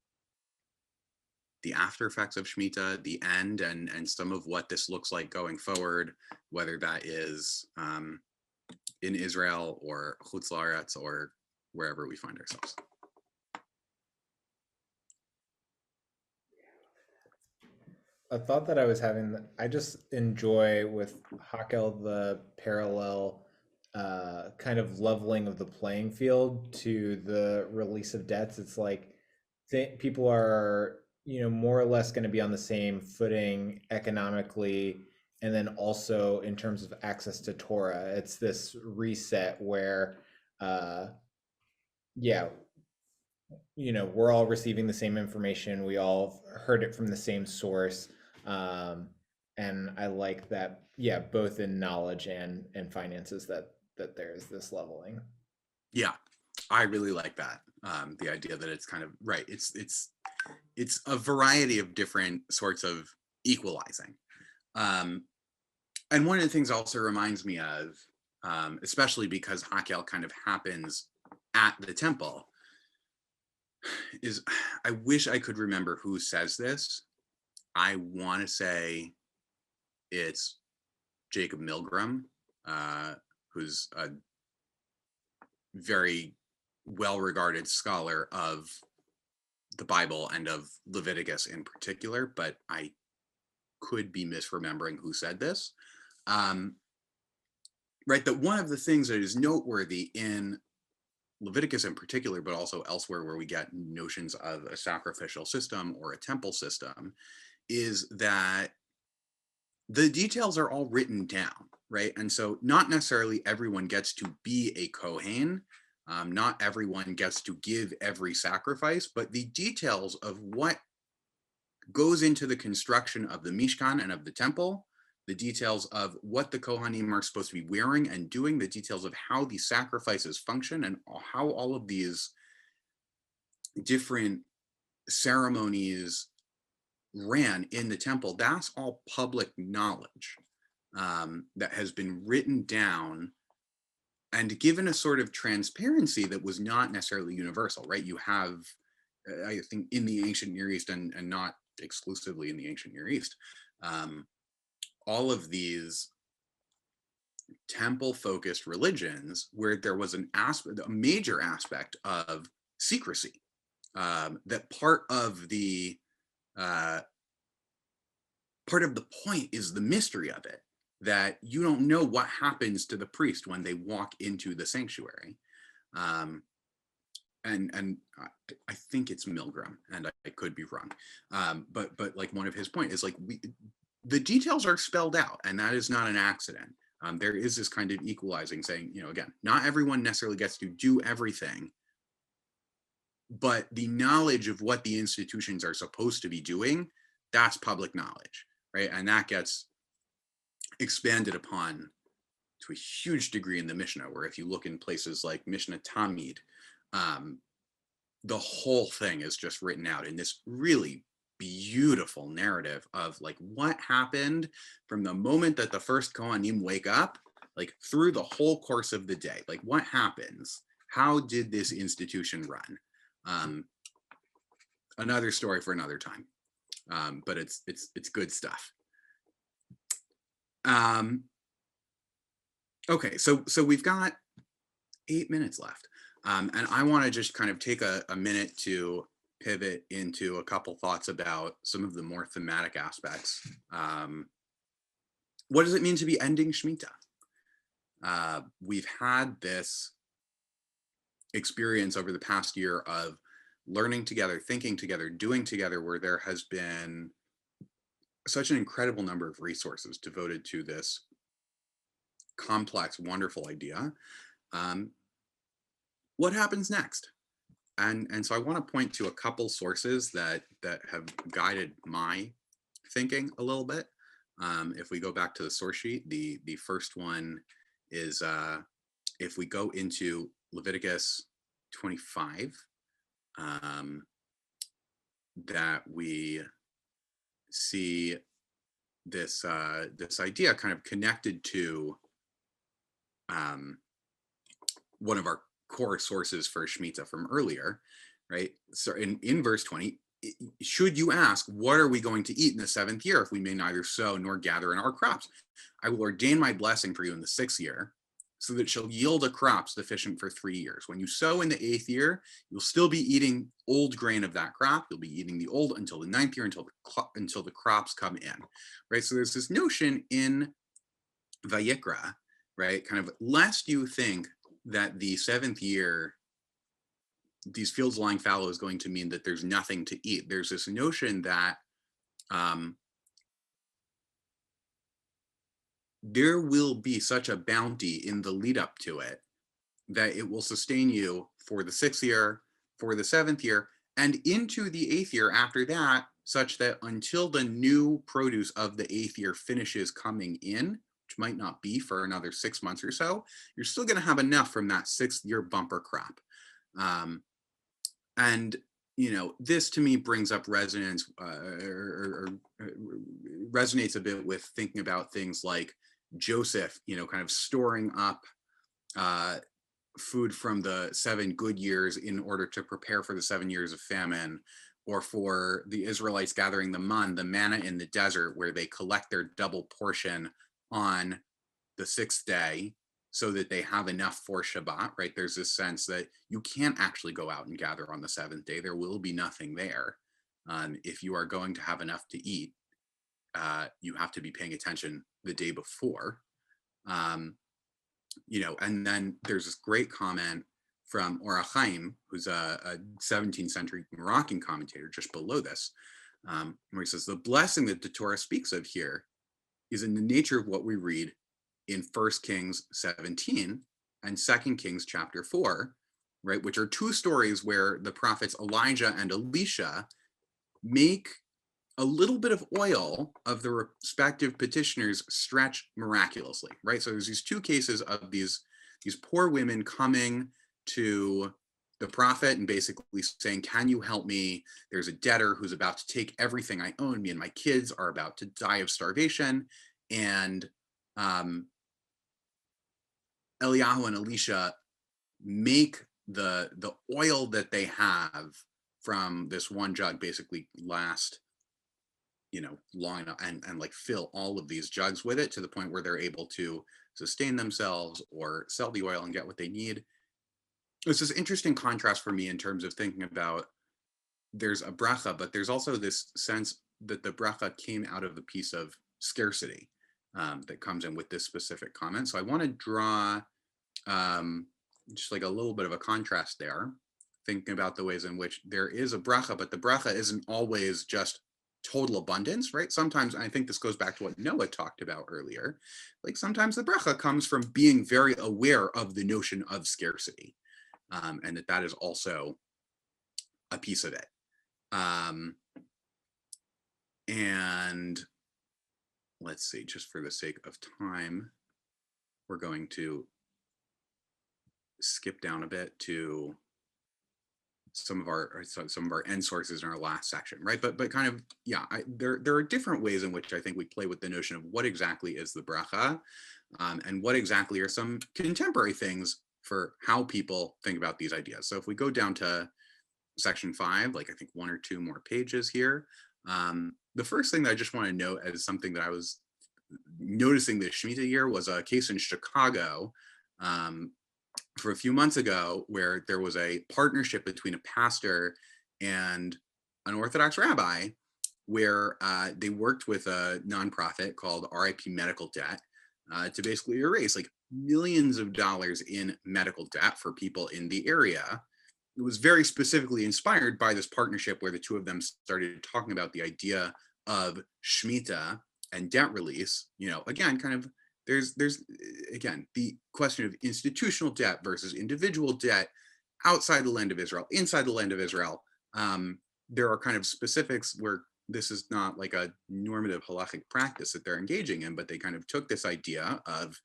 after effects of Shemitah, the end, and some of what this looks like going forward, whether that is in Israel or Chutz La'aretz or wherever we find ourselves. A thought that I was having, I just enjoy with Hakel the parallel kind of leveling of the playing field to the release of debts. It's like people are, more or less going to be on the same footing economically, and then also in terms of access to Torah. It's this reset where, yeah, we're all receiving the same information. We all heard it from the same source. And I like that, yeah, both in knowledge and finances, that there's this leveling. Yeah, I really like that. The idea that it's kind of right. It's a variety of different sorts of equalizing. And one of the things also reminds me of, especially because Hakel kind of happens at the temple, is I wish I could remember who says this. I want to say it's Jacob Milgram, who's a very well-regarded scholar of the Bible and of Leviticus in particular, but I could be misremembering who said this. right, that one of the things that is noteworthy in Leviticus in particular, but also elsewhere where we get notions of a sacrificial system or a temple system, is that the details are all written down, right? And so not necessarily everyone gets to be a Kohen. Not everyone gets to give every sacrifice, but the details of what goes into the construction of the Mishkan and of the temple, the details of what the Kohanim are supposed to be wearing and doing, the details of how these sacrifices function and how all of these different ceremonies ran in the temple, that's all public knowledge that has been written down and given a sort of transparency that was not necessarily universal, right? You have, I think, in the ancient Near East and not exclusively in the ancient Near East, all of these temple-focused religions where there was a major aspect of secrecy, that part of the point is the mystery of it, that you don't know what happens to the priest when they walk into the sanctuary. And I think it's Milgram, and I could be wrong, but like one of his points is like the details are spelled out, and that is not an accident. There is this kind of equalizing, saying, you know, again, not everyone necessarily gets to do everything, but the knowledge of what the institutions are supposed to be doing, that's public knowledge, right? And that gets expanded upon to a huge degree in the Mishnah, where if you look in places like Mishnah Tamid, the whole thing is just written out in this really beautiful narrative of like what happened from the moment that the first Kohanim wake up, like through the whole course of the day, like what happens, how did this institution run? Another story for another time, but it's good stuff. Okay, so we've got 8 minutes left. And I want to just kind of take a minute to pivot into a couple thoughts about some of the more thematic aspects. What does it mean to be ending Shemitah? We've had this experience over the past year of learning together, thinking together, doing together, where there has been such an incredible number of resources devoted to this complex, wonderful idea. What happens next? And so I want to point to a couple sources that have guided my thinking a little bit. If we go back to the source sheet, the first one is if we go into Leviticus 25, that we see this this idea kind of connected to one of our core sources for Shemitah from earlier, right? So in verse 20, should you ask, what are we going to eat in the 7th year if we may neither sow nor gather in our crops? I will ordain my blessing for you in the 6th year, so that it shall yield a crop sufficient for 3 years. When you sow in the 8th year, you'll still be eating old grain of that crop. You'll be eating the old until the 9th year, until the crops come in, right? So there's this notion in Vayikra, right? Kind of lest you think that the 7th year, these fields lying fallow, is going to mean that there's nothing to eat. There's this notion that there will be such a bounty in the lead up to it that it will sustain you for the 6th year, for the 7th year, and into the 8th year after that, such that until the new produce of the 8th year finishes coming in, which might not be for another 6 months or so, you're still going to have enough from that 6th year bumper crop. And you know, this to me brings up resonance, or resonates a bit with thinking about things like Joseph, you know, kind of storing up food from the 7 good years in order to prepare for the 7 years of famine, or for the Israelites gathering the manna in the desert, where they collect their double portion on the 6th day so that they have enough for Shabbat, right? There's this sense that you can't actually go out and gather on the 7th day. There will be nothing there if you are going to have enough to eat. you have to be paying attention the day before. And then there's this great comment from Or HaChaim, who's a 17th century Moroccan commentator just below this, where he says, the blessing that the Torah speaks of here is in the nature of what we read in 1 Kings 17 and 2 Kings chapter 4, right, which are two stories where the prophets Elijah and Elisha make a little bit of oil of the respective petitioners stretch miraculously, right? So there's these two cases of these poor women coming to the prophet and basically saying, can you help me? There's a debtor who's about to take everything I own. Me and my kids are about to die of starvation. And Eliyahu and Elisha make the oil that they have from this one jug basically last long enough and like fill all of these jugs with it to the point where they're able to sustain themselves or sell the oil and get what they need. It's this interesting contrast for me in terms of thinking about there's a bracha, but there's also this sense that the bracha came out of the piece of scarcity that comes in with this specific comment. So I want to draw just like a little bit of a contrast there, thinking about the ways in which there is a bracha, but the bracha isn't always just total abundance, right? Sometimes, I think this goes back to what Noah talked about earlier, like sometimes the bracha comes from being very aware of the notion of scarcity, and that is also a piece of it. And let's see, just for the sake of time, we're going to skip down a bit to some of our end sources in our last section, right? But kind of, yeah, there are different ways in which I think we play with the notion of what exactly is the bracha, and what exactly are some contemporary things for how people think about these ideas. So if we go down to section 5, like I think 1 or 2 more pages here, the first thing that I just want to note as something that I was noticing this Shemitah year was a case in Chicago for a few months ago, where there was a partnership between a pastor and an Orthodox rabbi, where they worked with a nonprofit called RIP Medical Debt to basically erase like millions of dollars in medical debt for people in the area. It was very specifically inspired by this partnership where the two of them started talking about the idea of Shemitah and debt release. Again, kind of there's again the question of institutional debt versus individual debt outside the land of Israel, inside the land of Israel. There are kind of specifics where this is not like a normative halachic practice that they're engaging in, but they kind of took this idea of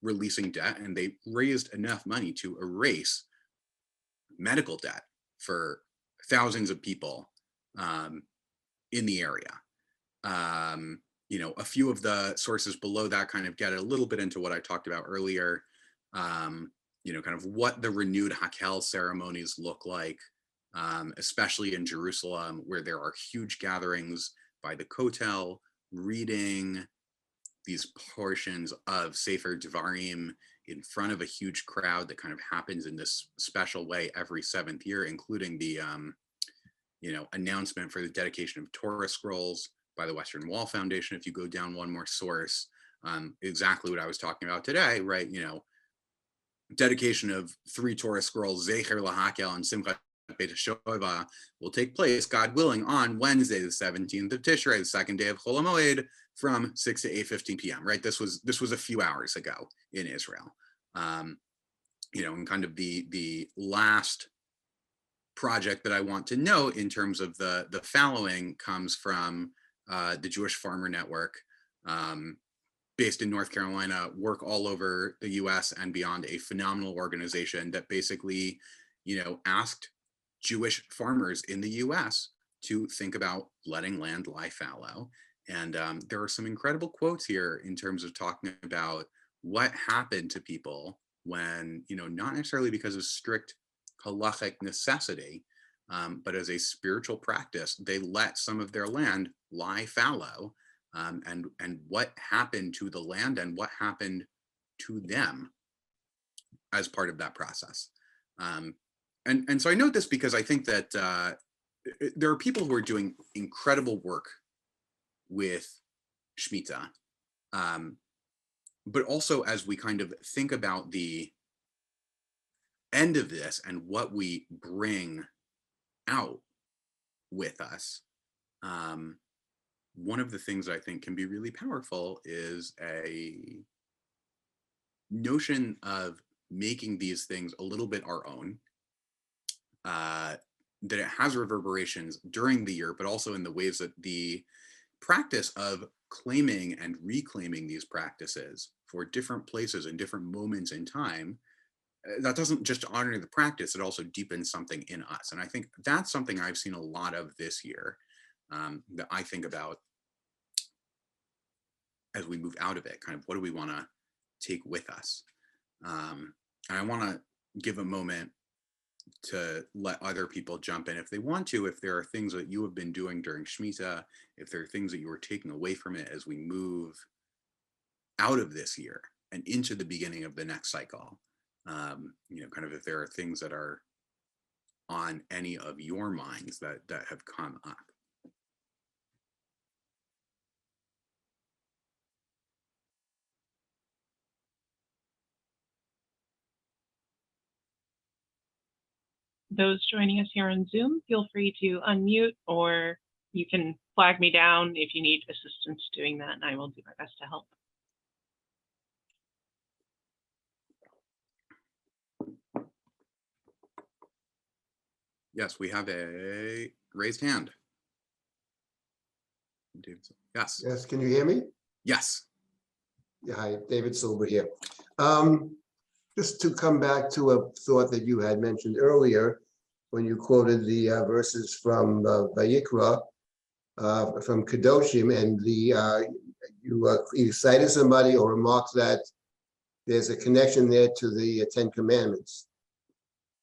releasing debt, and they raised enough money to erase medical debt for thousands of people in the area. A few of the sources below that kind of get a little bit into what I talked about earlier, kind of what the renewed Hakel ceremonies look like, especially in Jerusalem, where there are huge gatherings by the Kotel, reading these portions of Sefer Devarim in front of a huge crowd that kind of happens in this special way every 7th year, including the announcement for the dedication of Torah scrolls by the Western Wall Foundation. If you go down one more source, exactly what I was talking about today, right? Dedication of 3 Torah scrolls, Zecher Lahakel and Simchat Beit HaShova, will take place, God willing, on Wednesday, the 17th of Tishrei, the second day of Chol HaMoed, from 6 to 8:15 p.m. Right? This was a few hours ago in Israel. And kind of the last project that I want to note in terms of the following comes from the Jewish Farmer Network, based in North Carolina, work all over the US and beyond, a phenomenal organization that basically, asked Jewish farmers in the US to think about letting land lie fallow. And there are some incredible quotes here in terms of talking about what happened to people when, not necessarily because of strict halachic necessity, but as a spiritual practice, they let some of their land lie fallow, and what happened to the land and what happened to them as part of that process. And so I note this because I think that there are people who are doing incredible work with Shemitah. But also as we kind of think about the end of this and what we bring out with us, one of the things I think can be really powerful is a notion of making these things a little bit our own, that it has reverberations during the year, but also in the ways that the practice of claiming and reclaiming these practices for different places and different moments in time, that doesn't just honor the practice, it also deepens something in us. And I think that's something I've seen a lot of this year, that I think about as we move out of it, kind of what do we want to take with us? And I want to give a moment to let other people jump in if they want to, if there are things that you have been doing during Shemitah, if there are things that you are taking away from it as we move out of this year and into the beginning of the next cycle. Kind of if there are things that are on any of your minds that have come up. Those joining us here on Zoom, feel free to unmute, or you can flag me down if you need assistance doing that, and I will do my best to help. Yes, we have a raised hand. Yes. Yes, can you hear me? Yes. Yeah, hi, David Silver here. Just to come back to a thought that you had mentioned earlier, when you quoted the verses from Vayikra, from Kedoshim, and you cited somebody or remarked that there's a connection there to the Ten Commandments.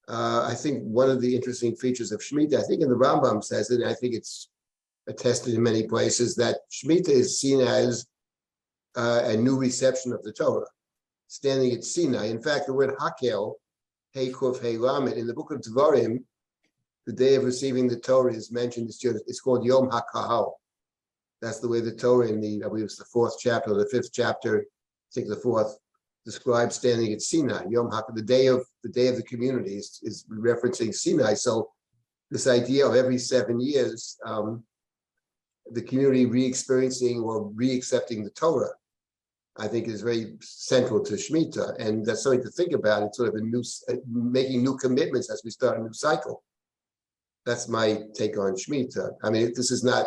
I think one of the interesting features of Shemitah, I think in the Rambam says it, and I think it's attested in many places, that Shemitah is seen as a new reception of the Torah, standing at Sinai. In fact, the word Hakel, Hey Kuf Hey Lamed, in the book of Devarim, the day of receiving the Torah is mentioned. It's called Yom HaKahal. That's the way the Torah in I believe it's the 4th chapter or the 5th chapter, I think the 4th, describes standing at Sinai. Yom HaKahal, the day of the community is referencing Sinai. So this idea of every 7 years, the community re-experiencing or re-accepting the Torah, I think is very central to Shemitah, and that's something to think about. It's sort of making new commitments as we start a new cycle. That's my take on Shemitah. I mean, this is not,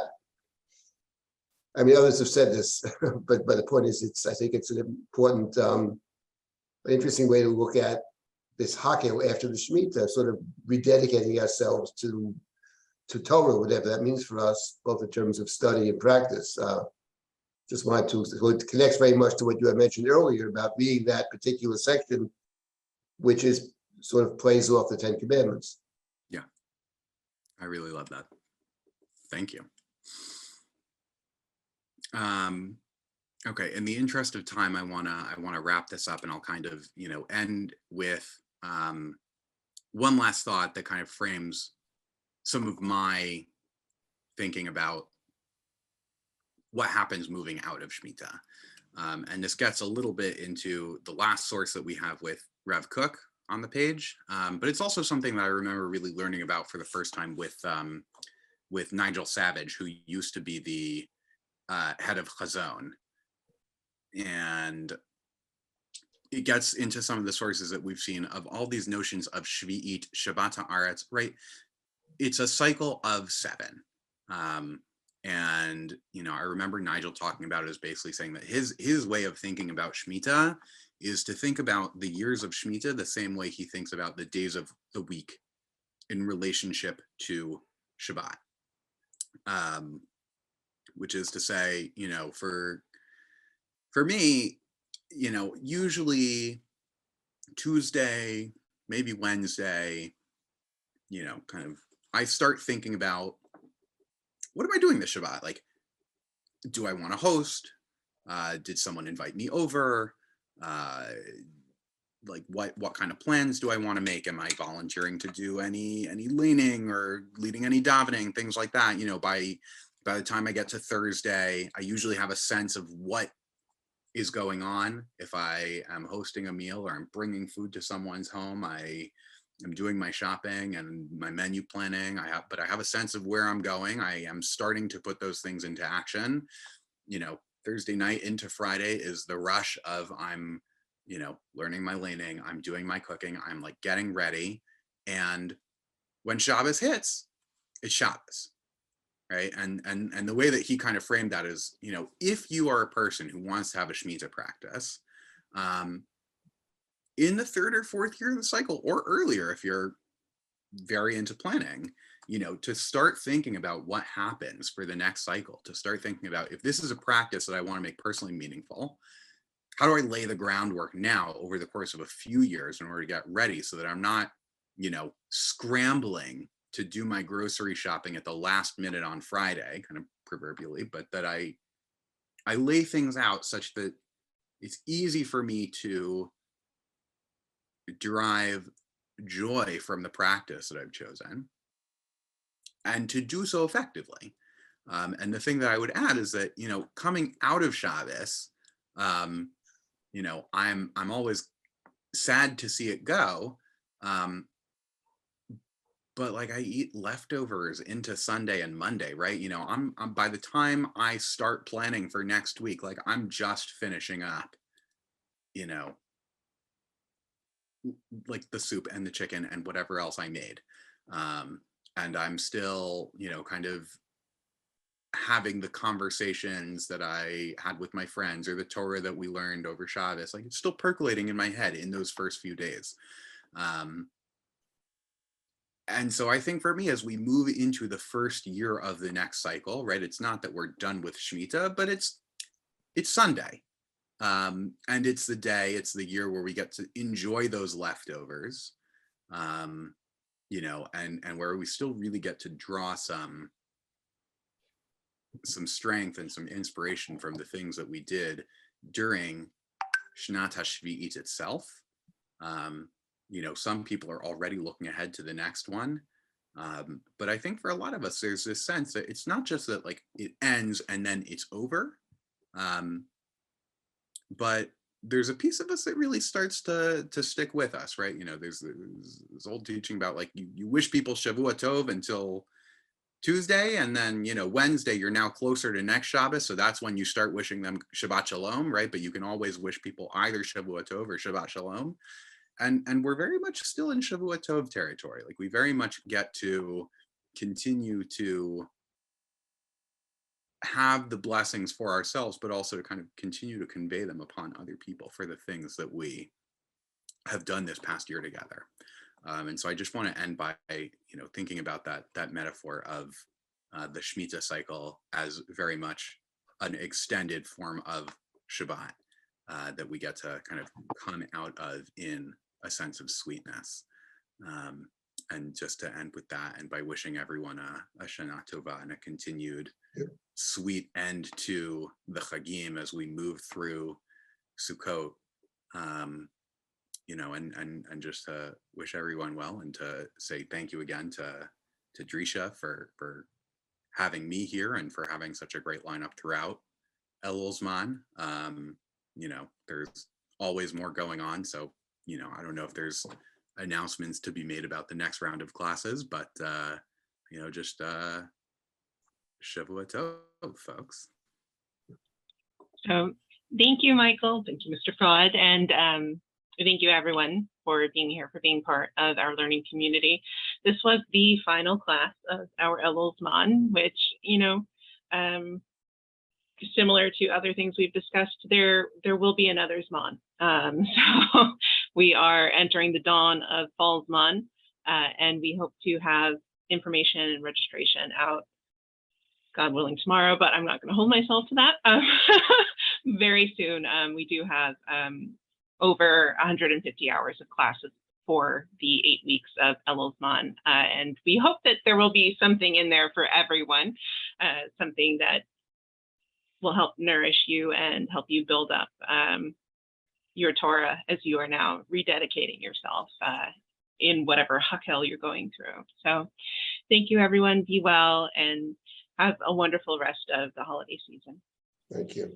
I mean, others have said this, but the point is, I think it's an important, interesting way to look at this Hakel after the Shemitah, sort of rededicating ourselves to Torah, whatever that means for us, both in terms of study and practice. Just wanted to, so it connects very much to what you had mentioned earlier about being that particular section, which is sort of plays off the Ten Commandments. Yeah, I really love that. Thank you. Okay, in the interest of time, I wanna wrap this up, and I'll kind of end with one last thought that kind of frames some of my thinking about what happens moving out of Shemitah. And this gets a little bit into the last source that we have with Rev Cook on the page, but it's also something that I remember really learning about for the first time with Nigel Savage, who used to be the head of Chazon. And it gets into some of the sources that we've seen of all these notions of Shvi'it, Shabbat Haaretz, right? It's a cycle of 7. And I remember Nigel talking about it as basically saying that his way of thinking about Shemitah is to think about the years of Shemitah the same way he thinks about the days of the week in relationship to Shabbat. Which is to say, for me, usually Tuesday, maybe Wednesday, kind of, I start thinking about, what am I doing this Shabbat? Like, do I want to host? Did someone invite me over? Like, what kind of plans do I want to make? Am I volunteering to do any leaning or leading any davening, things like that? by the time I get to Thursday, I usually have a sense of what is going on. If I am hosting a meal or I'm bringing food to someone's home, I am doing my shopping and my menu planning. But I have a sense of where I'm going. I am starting to put those things into action. You know, Thursday night into Friday is the rush of I'm, you know, learning my laning, I'm doing my cooking, I'm like getting ready. And when Shabbos hits, it's Shabbos. Right. And the way that he kind of framed that is, you know, if you are a person who wants to have a Shemitah practice, in the 3rd or 4th year of the cycle, or earlier, if you're very into planning, you know, to start thinking about what happens for the next cycle, to start thinking about, if this is a practice that I want to make personally meaningful, how do I lay the groundwork now over the course of a few years in order to get ready so that I'm not, you know, scrambling to do my grocery shopping at the last minute on Friday, kind of proverbially, but that I lay things out such that it's easy for me to derive joy from the practice that I've chosen and to do so effectively. And the thing that I would add is that, you know, coming out of Shabbos, you know, I'm always sad to see it go. But like I eat leftovers into Sunday and Monday, right? You know, I'm by the time I start planning for next week, like I'm just finishing up, you know, like the soup and the chicken and whatever else I made. And I'm still, you know, kind of having the conversations that I had with my friends or the Torah that we learned over Shabbos, like it's still percolating in my head in those first few days. And so I think for me, as we move into the first year of the next cycle, right, it's not that we're done with Shemitah, but it's Sunday. And it's the day, it's the year where we get to enjoy those leftovers, you know, and where we still really get to draw some strength and some inspiration from the things that we did during Shnat HaShvi'it itself. You know, some people are already looking ahead to the next one. But I think for a lot of us, there's this sense that it's not just that like it ends and then it's over. But there's a piece of us that really starts to stick with us, right? You know, there's this old teaching about like you wish people Shavua Tov until Tuesday, and then, you know, Wednesday, you're now closer to next Shabbos, so that's when you start wishing them Shabbat Shalom, right? But you can always wish people either Shavua Tov or Shabbat Shalom. And we're very much still in Shavua Tov territory. Like we very much get to continue to have the blessings for ourselves, but also to kind of continue to convey them upon other people for the things that we have done this past year together. And so I just want to end by, you know, thinking about that metaphor of the Shemitah cycle as very much an extended form of Shabbat that we get to kind of come out of in a sense of sweetness. And just to end with that, and by wishing everyone a Shana Tova and a continued sweet end to the Chagim as we move through Sukkot, you know, and just to wish everyone well, and to say thank you again to Drisha for having me here and for having such a great lineup throughout Elul Zman. You know, there's always more going on, so, you know, I don't know if there's announcements to be made about the next round of classes, but you know, just Shavua Tov, folks. So thank you, Michael. Thank you, Mr. Fraade. And thank you, everyone, for being here, for being part of our learning community. This was the final class of our Elul Zman, which, you know, similar to other things we've discussed, there will be another Zman. So we are entering the dawn of Fall Zman, and we hope to have information and registration out, God willing, tomorrow, but I'm not going to hold myself to that. Very soon. We do have over 150 hours of classes for the 8 weeks of Elul Zman, and we hope that there will be something in there for everyone, something that will help nourish you and help you build up your Torah as you are now rededicating yourself in whatever hakel you're going through. So thank you, everyone. Be well, and have a wonderful rest of the holiday season. Thank you.